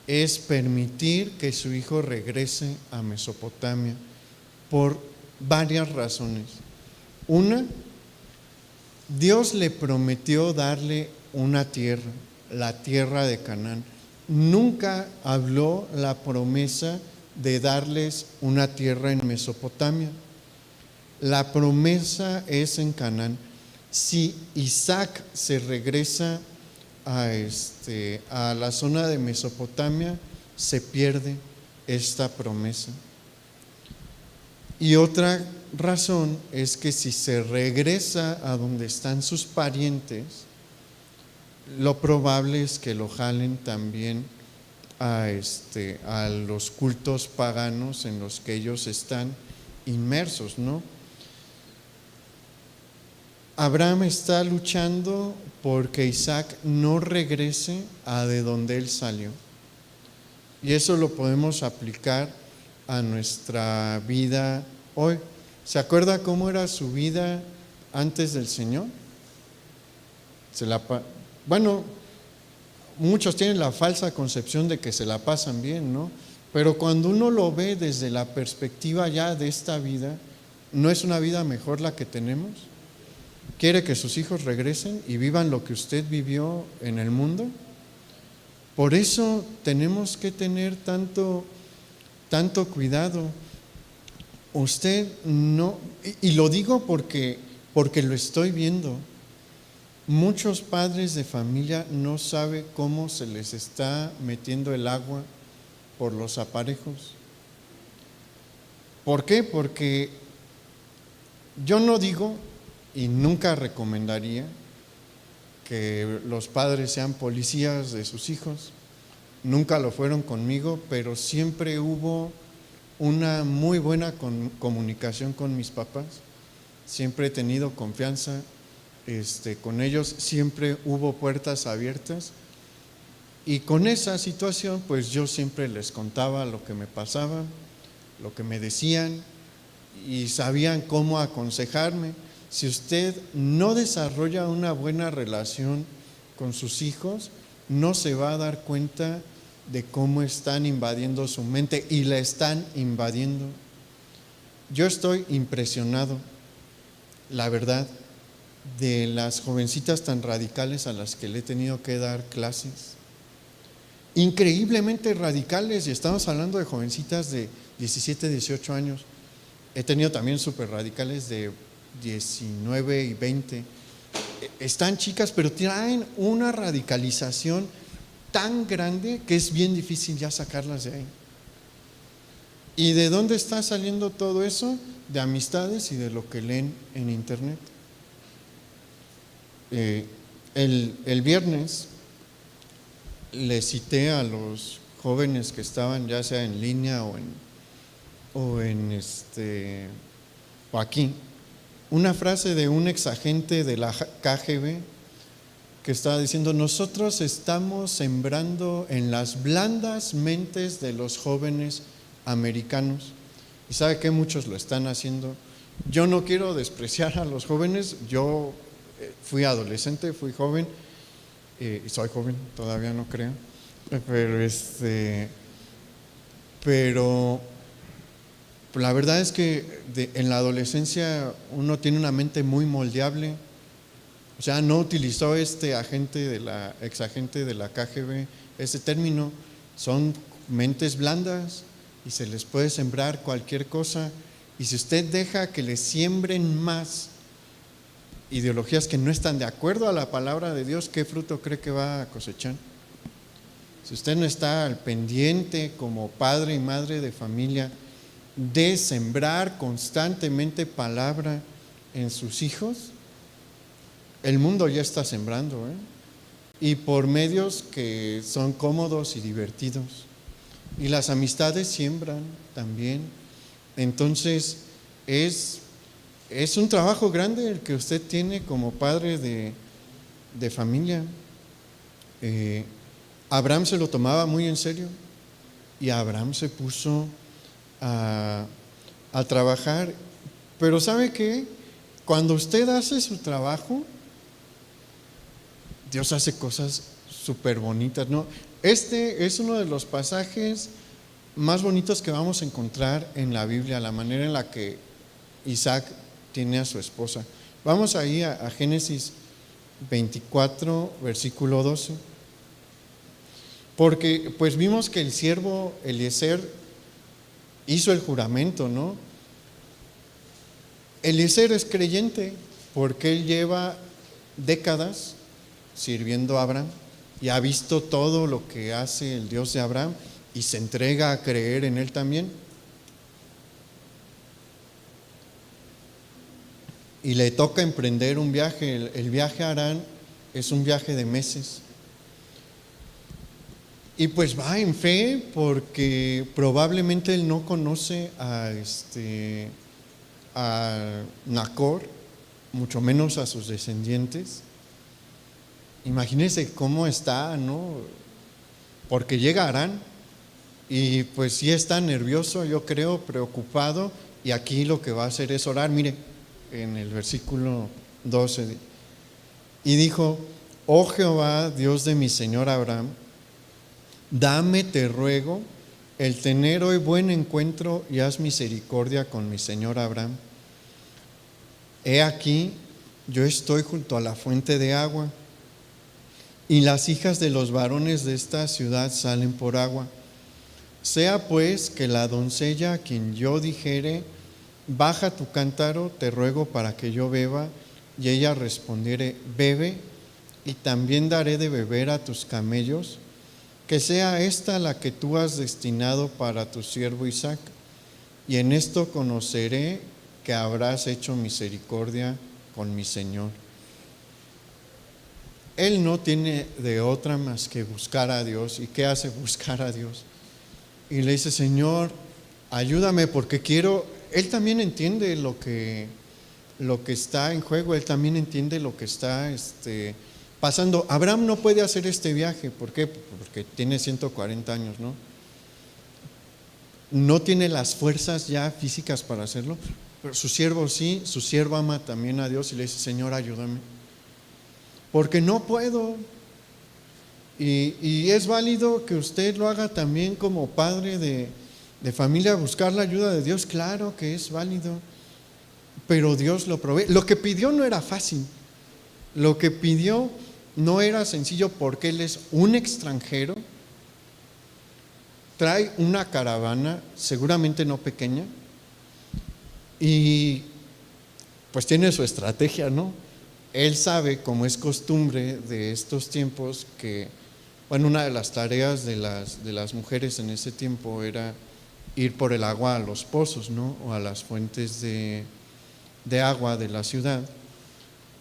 es permitir que su hijo regrese a Mesopotamia por varias razones. Una, Dios le prometió darle una tierra, la tierra de Canaán. Nunca habló la promesa de darles una tierra en Mesopotamia. La promesa es en Canaán. Si Isaac se regresa a la zona de Mesopotamia, se pierde esta promesa. Y otra razón es que si se regresa a donde están sus parientes, lo probable es que lo jalen también a los cultos paganos en los que ellos están inmersos, ¿no? Abraham está luchando porque Isaac no regrese a de donde él salió. Y eso lo podemos aplicar a nuestra vida hoy. ¿Se acuerda cómo era su vida antes del Señor? Bueno, muchos tienen la falsa concepción de que se la pasan bien, ¿no? Pero cuando uno lo ve desde la perspectiva ya de esta vida, ¿no es una vida mejor la que tenemos? ¿Quiere que sus hijos regresen y vivan lo que usted vivió en el mundo? Por eso tenemos que tener tanto cuidado. Usted no, y lo digo porque lo estoy viendo. Muchos padres de familia no saben cómo se les está metiendo el agua por los aparejos. ¿Por qué? Porque yo no digo y nunca recomendaría que los padres sean policías de sus hijos. Nunca lo fueron conmigo, pero siempre hubo una muy buena comunicación con mis papás. Siempre he tenido confianza con ellos, siempre hubo puertas abiertas. Y con esa situación, pues yo siempre les contaba lo que me pasaba, lo que me decían, y sabían cómo aconsejarme. Si usted no desarrolla una buena relación con sus hijos, no se va a dar cuenta de cómo están invadiendo su mente, y la están invadiendo. Yo estoy impresionado, la verdad, de las jovencitas tan radicales a las que le he tenido que dar clases. Increíblemente radicales, y estamos hablando de jovencitas de 17, 18 años. He tenido también súper radicales de 19 y 20. Están chicas, pero traen una radicalización tan grande que es bien difícil ya sacarlas de ahí. ¿Y de dónde está saliendo todo eso? De amistades y de lo que leen en internet. El viernes le cité a los jóvenes que estaban ya sea en línea o aquí, una frase de un exagente de la KGB que estaba diciendo: nosotros estamos sembrando en las blandas mentes de los jóvenes americanos. ¿Y sabe qué? Muchos lo están haciendo. Yo no quiero despreciar a los jóvenes, yo fui adolescente, fui joven, y soy joven, todavía no creo, pero pero la verdad es que en la adolescencia uno tiene una mente muy moldeable. O sea, no utilizó ex agente de la KGB ese término. Son mentes blandas y se les puede sembrar cualquier cosa. Y si usted deja que le siembren más ideologías que no están de acuerdo a la palabra de Dios, ¿qué fruto cree que va a cosechar? Si usted no está al pendiente como padre y madre de familia de sembrar constantemente palabra en sus hijos, el mundo ya está sembrando, y por medios que son cómodos y divertidos. Y las amistades siembran también. Entonces es un trabajo grande el que usted tiene como padre de familia. Abraham se lo tomaba muy en serio y Abraham se puso a trabajar. Pero ¿sabe qué? Cuando usted hace su trabajo, Dios hace cosas súper bonitas, ¿no? Este es uno de los pasajes más bonitos que vamos a encontrar en la Biblia, la manera en la que Isaac tiene a su esposa. Vamos ahí a Génesis 24, versículo 12. Porque pues vimos que el siervo Eliezer hizo el juramento, ¿no? Eliezer es creyente porque él lleva décadas sirviendo a Abraham y ha visto todo lo que hace el Dios de Abraham y se entrega a creer en él también. Y le toca emprender un viaje. El viaje a Harán es un viaje de meses. Y pues va en fe porque probablemente él no conoce a Nacor, mucho menos a sus descendientes. Imagínense cómo está, ¿no? Porque llega a Harán y pues sí está nervioso, yo creo, preocupado, y aquí lo que va a hacer es orar. Mire, en el versículo 12, y dijo: oh Jehová, Dios de mi señor Abraham, dame, te ruego, el tener hoy buen encuentro y haz misericordia con mi señor Abraham. He aquí, yo estoy junto a la fuente de agua, y las hijas de los varones de esta ciudad salen por agua. Sea pues que la doncella a quien yo dijere: baja tu cántaro, te ruego, para que yo beba, y ella respondiere: bebe, y también daré de beber a tus camellos, que sea esta la que tú has destinado para tu siervo Isaac, y en esto conoceré que habrás hecho misericordia con mi señor. Él no tiene de otra más que buscar a Dios. ¿Y qué hace? Buscar a Dios. Y le dice: Señor, ayúdame porque quiero. Él también entiende lo que está en juego, él también entiende lo que está pasando. Abraham no puede hacer este viaje. ¿Por qué? Porque tiene 140 años, ¿no? No tiene las fuerzas ya físicas para hacerlo, pero su siervo sí, su siervo ama también a Dios y le dice: Señor, ayúdame, porque no puedo. Y es válido que usted lo haga también como padre de familia, buscar la ayuda de Dios. Claro que es válido, pero Dios lo provee. Lo que pidió no era fácil, lo que pidió no era sencillo, porque él es un extranjero, trae una caravana, seguramente no pequeña, y pues tiene su estrategia, ¿no? Él sabe, como es costumbre de estos tiempos, que una de las tareas de las mujeres en ese tiempo era ir por el agua a los pozos, ¿no? O a las fuentes de agua de la ciudad.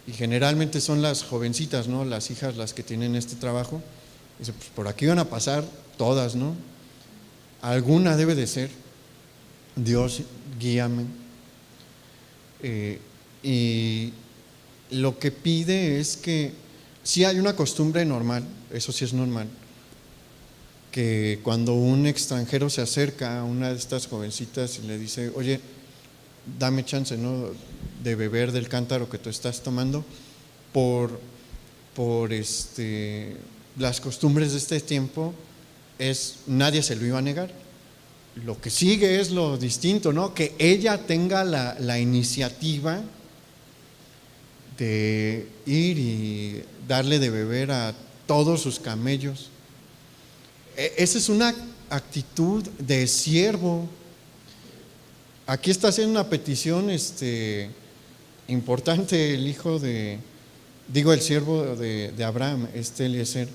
Y generalmente son las jovencitas, ¿no? Las hijas las que tienen este trabajo. Dice: pues por aquí van a pasar todas, ¿no? Alguna debe de ser. Dios, guíame. Y lo que pide es que sí hay una costumbre normal, eso sí es normal, que cuando un extranjero se acerca a una de estas jovencitas y le dice: oye, dame chance, ¿no?, de beber del cántaro que tú estás tomando por las costumbres de este tiempo. Nadie se lo iba a negar. Lo que sigue es lo distinto, ¿no?, que ella tenga la iniciativa de ir y darle de beber a todos sus camellos. Esa es una actitud de siervo. Aquí está haciendo una petición importante el el siervo de Abraham, Eliezer,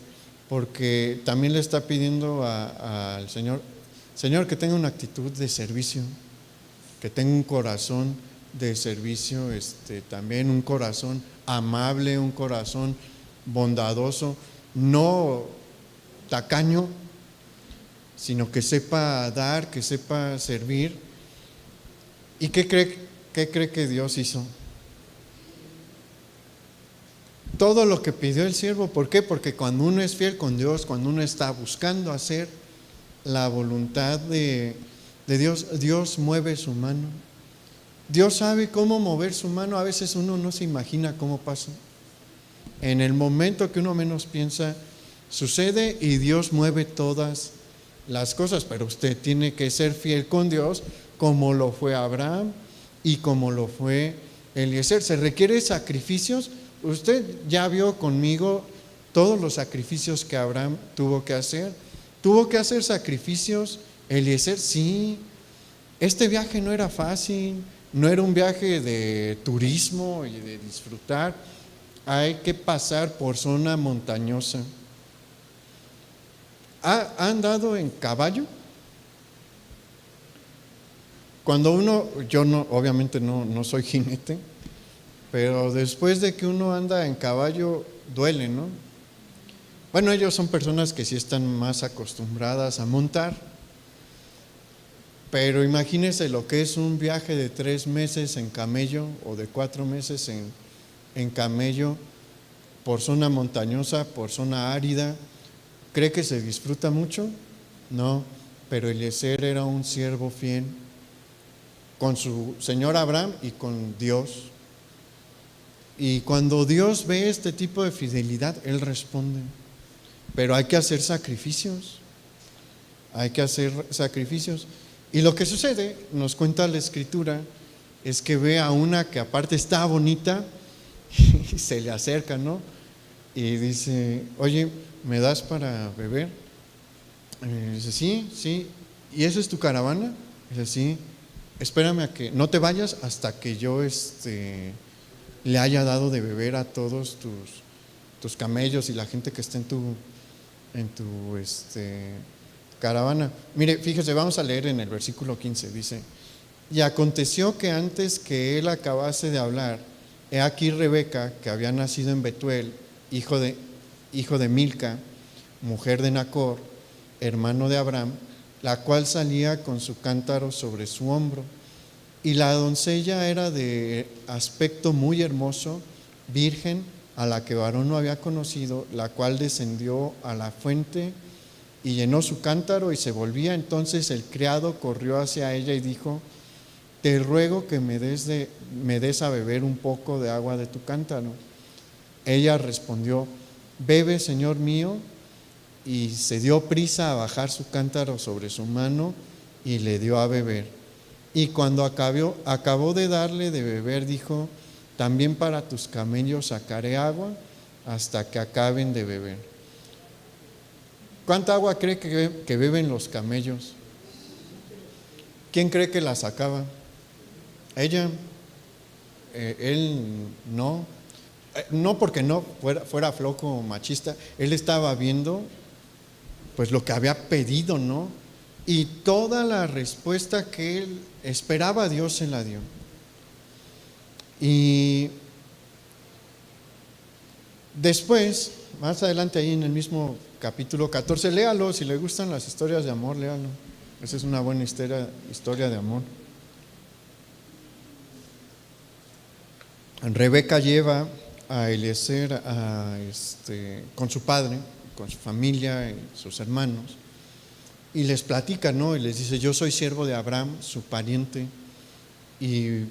porque también le está pidiendo al Señor, que tenga una actitud de servicio, que tenga un corazón de servicio, también un corazón amable, un corazón bondadoso, no tacaño, sino que sepa dar, que sepa servir. ¿Y qué cree que Dios hizo? Todo lo que pidió el siervo. ¿Por qué? Porque cuando uno es fiel con Dios, cuando uno está buscando hacer la voluntad de Dios, Dios mueve su mano. Dios sabe cómo mover su mano. A veces uno no se imagina cómo pasa. En el momento que uno menos piensa, sucede y Dios mueve todas las cosas. Pero usted tiene que ser fiel con Dios, como lo fue Abraham y como lo fue Eliezer. ¿Se requiere sacrificios? Usted ya vio conmigo todos los sacrificios que Abraham tuvo que hacer. Tuvo que hacer sacrificios. Eliezer, sí. Este viaje no era fácil, no era un viaje de turismo y de disfrutar. Hay que pasar por zona montañosa. ¿Ha andado en caballo? Cuando yo no, obviamente no soy jinete, pero después de que uno anda en caballo, duele, ¿no? Bueno, ellos son personas que sí están más acostumbradas a montar, pero imagínense lo que es un viaje de 3 meses en camello o de 4 meses en camello, por zona montañosa, por zona árida. ¿Cree que se disfruta mucho? No, pero Eliezer era un siervo fiel con su señor Abraham y con Dios. Y cuando Dios ve este tipo de fidelidad, Él responde. Pero hay que hacer sacrificios. Hay que hacer sacrificios. Y lo que sucede, nos cuenta la Escritura, es que ve a una que aparte está bonita y se le acerca, ¿no? Y dice: oye, ¿me das para beber? Dice: sí. ¿Y eso es tu caravana? Dice: sí. Espérame a que no te vayas hasta que yo le haya dado de beber a todos tus camellos y la gente que está en tu caravana. Mire, fíjese, vamos a leer en el versículo 15. Dice: y aconteció que antes que él acabase de hablar, he aquí Rebeca, que había nacido en Betuel, hijo de Milca, mujer de Nacor, hermano de Abraham, la cual salía con su cántaro sobre su hombro. Y la doncella era de aspecto muy hermoso, virgen, a la que varón no había conocido, la cual descendió a la fuente y llenó su cántaro y se volvía. Entonces el criado corrió hacia ella y dijo: te ruego que me des a beber un poco de agua de tu cántaro. Ella respondió: bebe, señor mío. Y se dio prisa a bajar su cántaro sobre su mano y le dio a beber. Y cuando acabó de darle de beber, dijo: también para tus camellos sacaré agua hasta que acaben de beber. ¿Cuánta agua cree que beben los camellos? ¿Quién cree que la sacaba? Ella. Él no. No porque no fuera flojo o machista. Él estaba viendo pues lo que había pedido, ¿no? Y toda la respuesta que él esperaba, Dios se la dio. Y después, más adelante ahí en el mismo capítulo 14, léalo, si le gustan las historias de amor, léalo. Esa es una buena historia de amor. Rebeca lleva a Eliezer con su padre, con su familia y sus hermanos, y les platica, ¿no? Y les dice: yo soy siervo de Abraham, su pariente. y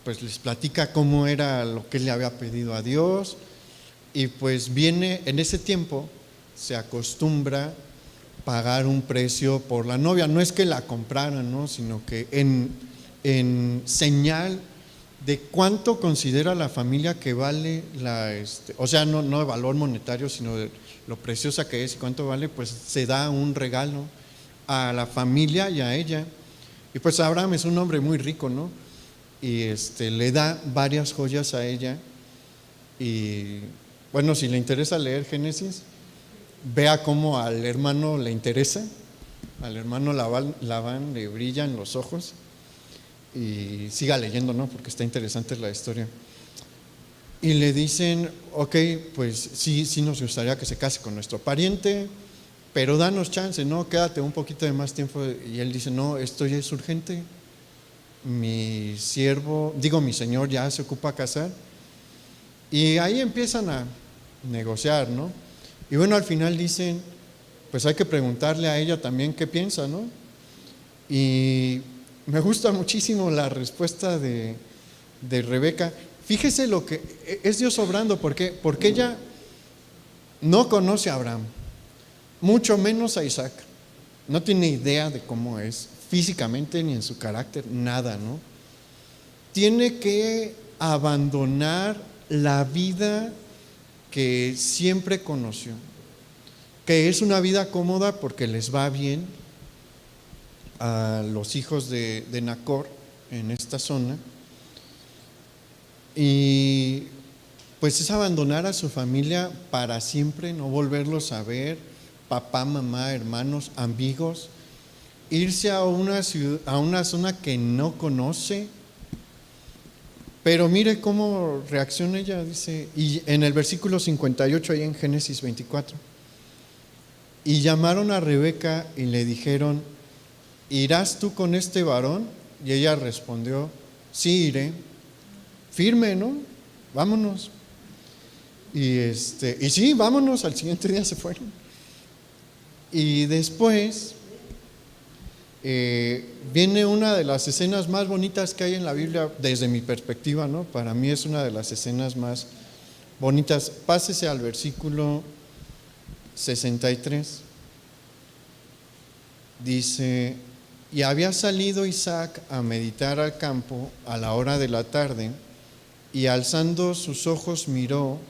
pues les platica cómo era lo que él le había pedido a Dios. Y pues viene, en ese tiempo se acostumbra pagar un precio por la novia. No es que la compraran, ¿no? Sino que en señal de cuánto considera la familia que vale o sea, no de valor monetario, sino de lo preciosa que es y cuánto vale, pues se da un regalo a la familia y a ella. Y pues Abraham es un hombre muy rico, ¿no? Y le da varias joyas a ella. Y bueno, si le interesa leer Génesis, vea cómo al hermano le interesa, al hermano Labán le brillan los ojos, y siga leyendo, ¿no? Porque está interesante la historia. Y le dicen, ok, pues sí nos gustaría que se case con nuestro pariente, pero danos chance, ¿no? Quédate un poquito de más tiempo. Y él dice, no, esto ya es urgente, mi señor ya se ocupa a casar. Y ahí empiezan a negociar, ¿no? Y bueno, al final dicen, pues hay que preguntarle a ella también qué piensa, ¿no? Y me gusta muchísimo la respuesta de Rebeca. Fíjese lo que es Dios obrando, porque ella no conoce a Abraham, mucho menos a Isaac. No tiene idea de cómo es físicamente ni en su carácter, nada, ¿no? Tiene que abandonar la vida que siempre conoció, que es una vida cómoda porque les va bien a los hijos de Nacor en esta zona. Y pues es abandonar a su familia para siempre, no volverlos a ver, papá, mamá, hermanos, amigos, irse a una ciudad, a una zona que no conoce. Pero mire cómo reacciona ella, dice, y en el versículo 58, ahí en Génesis 24, y llamaron a Rebeca y le dijeron, ¿irás tú con este varón? Y ella respondió, sí, iré. Firme, ¿no? Vámonos. Y sí, vámonos, al siguiente día se fueron. Y después viene una de las escenas más bonitas que hay en la Biblia, desde mi perspectiva, ¿no? Para mí es una de las escenas más bonitas. Pásese al versículo 63. Dice, y había salido Isaac a meditar al campo a la hora de la tarde, y alzando sus ojos miró,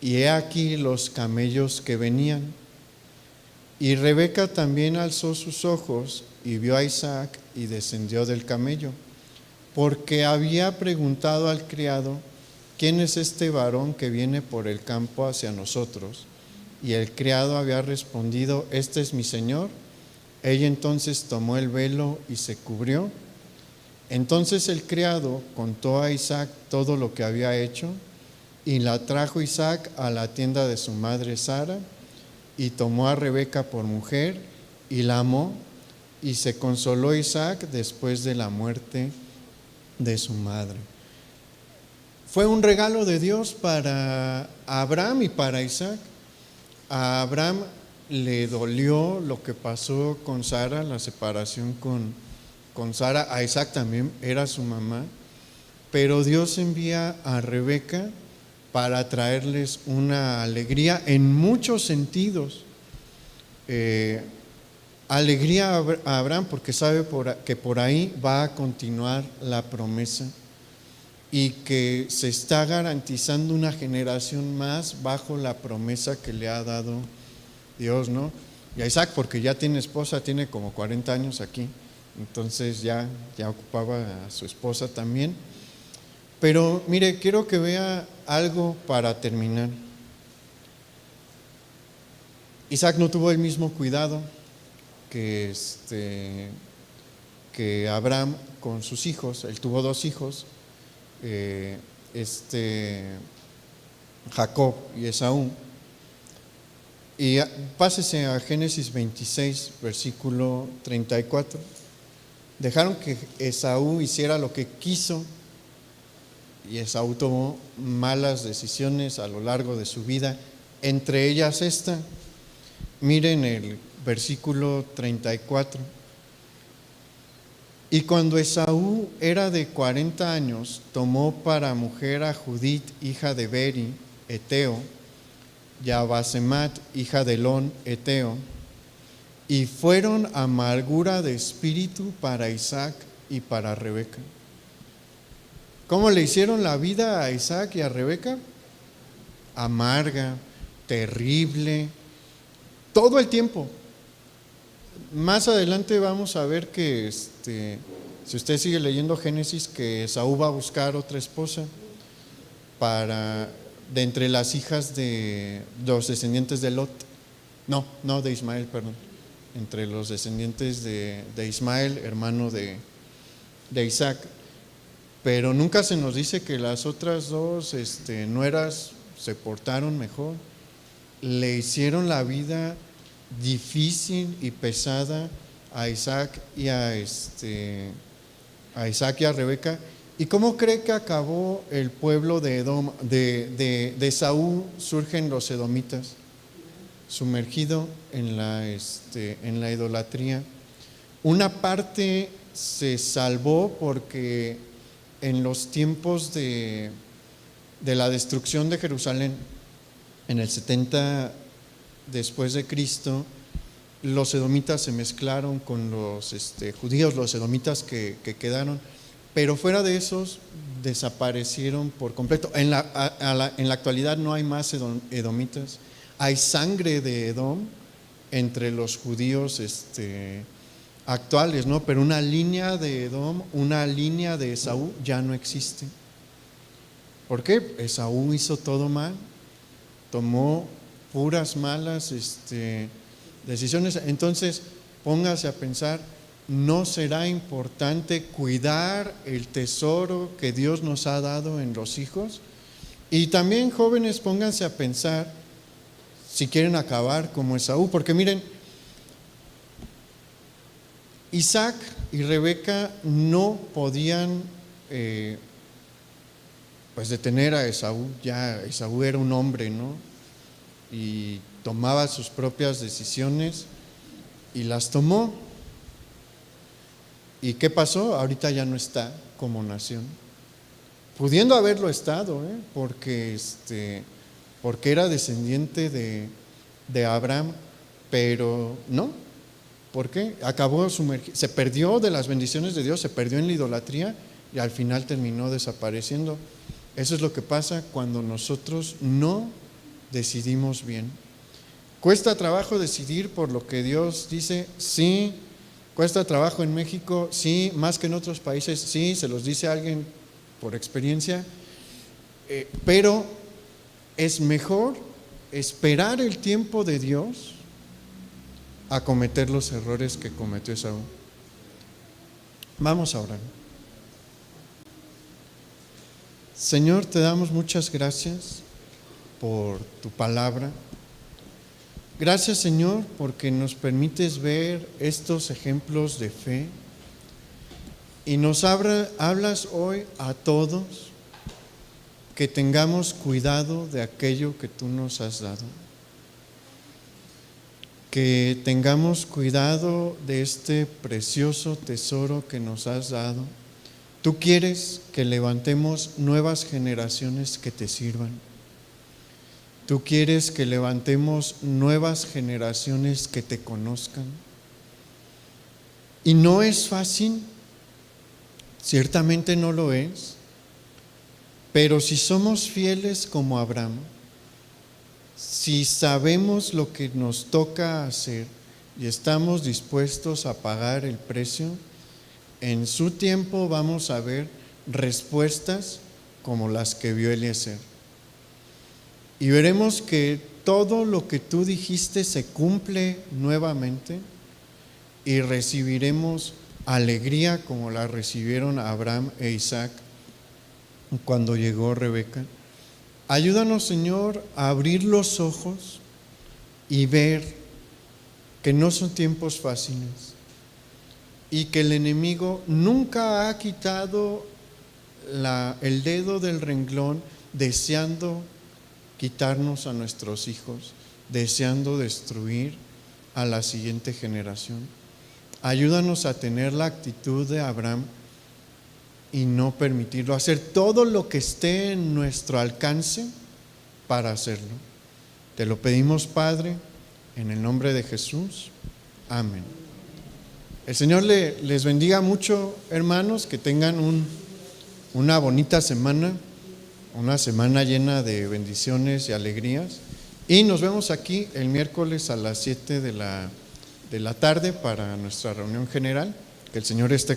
y he aquí los camellos que venían. Y Rebeca también alzó sus ojos y vio a Isaac y descendió del camello, porque había preguntado al criado, ¿quién es este varón que viene por el campo hacia nosotros? Y el criado había respondido, este es mi señor. Ella entonces tomó el velo y se cubrió. Entonces el criado contó a Isaac todo lo que había hecho, y la trajo Isaac a la tienda de su madre Sara, y tomó a Rebeca por mujer, y la amó, y se consoló Isaac después de la muerte de su madre. Fue un regalo de Dios para Abraham y para Isaac. A Abraham le dolió lo que pasó con Sara, la separación con Sara. A Isaac también era su mamá, pero Dios envía a Rebeca para traerles una alegría en muchos sentidos. Alegría a Abraham porque sabe que por ahí va a continuar la promesa, y que se está garantizando una generación más bajo la promesa que le ha dado Dios, ¿no? Y a Isaac porque ya tiene esposa, tiene como 40 años aquí, entonces ya ocupaba a su esposa también. Pero mire, quiero que vea algo para terminar. Isaac no tuvo el mismo cuidado que Abraham con sus hijos. Él tuvo 2 hijos, Jacob y Esaú. Y pásese a Génesis 26, versículo 34. Dejaron que Esaú hiciera lo que quiso, y Esaú tomó malas decisiones a lo largo de su vida, entre ellas esta. Miren el versículo 34. Y cuando Esaú era de 40 años, tomó para mujer a Judit, hija de Beri, Eteo, y a Basemat, hija de Elón, Eteo, y fueron amargura de espíritu para Isaac y para Rebeca. ¿Cómo le hicieron la vida a Isaac y a Rebeca? Amarga, terrible, todo el tiempo. Más adelante vamos a ver que, si usted sigue leyendo Génesis, que Esaú va a buscar otra esposa de entre las hijas de los descendientes de Lot. No de Ismael, perdón. Entre los descendientes de Ismael, hermano de Isaac. Pero nunca se nos dice que las otras dos nueras se portaron mejor. Le hicieron la vida difícil y pesada a Isaac y a Rebeca. ¿Y cómo cree que acabó el pueblo de Edom? De Esaú surgen los edomitas, sumergido en la idolatría. Una parte se salvó porque en los tiempos de la destrucción de Jerusalén, en el 70 después de Cristo, los edomitas se mezclaron con los judíos, los edomitas que quedaron, pero fuera de esos desaparecieron por completo. En la actualidad no hay más edomitas. Hay sangre de Edom entre los judíos actuales, ¿no? Pero una línea de Edom, una línea de Esaú ya no existe. ¿Por qué? Esaú hizo todo mal, tomó puras malas decisiones. Entonces, póngase a pensar, ¿no será importante cuidar el tesoro que Dios nos ha dado en los hijos? Y también, jóvenes, pónganse a pensar si quieren acabar como Esaú, porque miren, Isaac y Rebeca no podían detener a Esaú. Ya Esaú era un hombre, ¿no? Y tomaba sus propias decisiones y las tomó. ¿Y qué pasó? Ahorita ya no está como nación, pudiendo haberlo estado, porque era descendiente de Abraham, pero no. ¿Por qué? Acabó sumergido, se perdió de las bendiciones de Dios, se perdió en la idolatría y al final terminó desapareciendo. Eso es lo que pasa cuando nosotros no decidimos bien. ¿Cuesta trabajo decidir por lo que Dios dice? Sí. ¿Cuesta trabajo en México? Sí. ¿Más que en otros países? Sí. Se los dice alguien por experiencia. Pero es mejor esperar el tiempo de Dios a cometer los errores que cometió Esaú. Vamos a orar. Señor, te damos muchas gracias por tu palabra. Gracias, Señor, porque nos permites ver estos ejemplos de fe y nos hablas hoy a todos que tengamos cuidado de aquello que tú nos has dado, que tengamos cuidado de este precioso tesoro que nos has dado. Tú quieres que levantemos nuevas generaciones que te sirvan. Tú quieres que levantemos nuevas generaciones que te conozcan. Y no es fácil, ciertamente no lo es, pero si somos fieles como Abraham, si sabemos lo que nos toca hacer y estamos dispuestos a pagar el precio, en su tiempo vamos a ver respuestas como las que vio Eliezer. Y veremos que todo lo que tú dijiste se cumple nuevamente y recibiremos alegría como la recibieron Abraham e Isaac cuando llegó Rebeca. Ayúdanos, Señor, a abrir los ojos y ver que no son tiempos fáciles y que el enemigo nunca ha quitado el dedo del renglón deseando quitarnos a nuestros hijos, deseando destruir a la siguiente generación. Ayúdanos a tener la actitud de Abraham y no permitirlo, hacer todo lo que esté en nuestro alcance para hacerlo. Te lo pedimos, Padre, en el nombre de Jesús. Amén. El Señor les bendiga mucho, hermanos, que tengan una bonita semana, una semana llena de bendiciones y alegrías. Y nos vemos aquí el miércoles a las 7 de la tarde para nuestra reunión general. Que el Señor esté con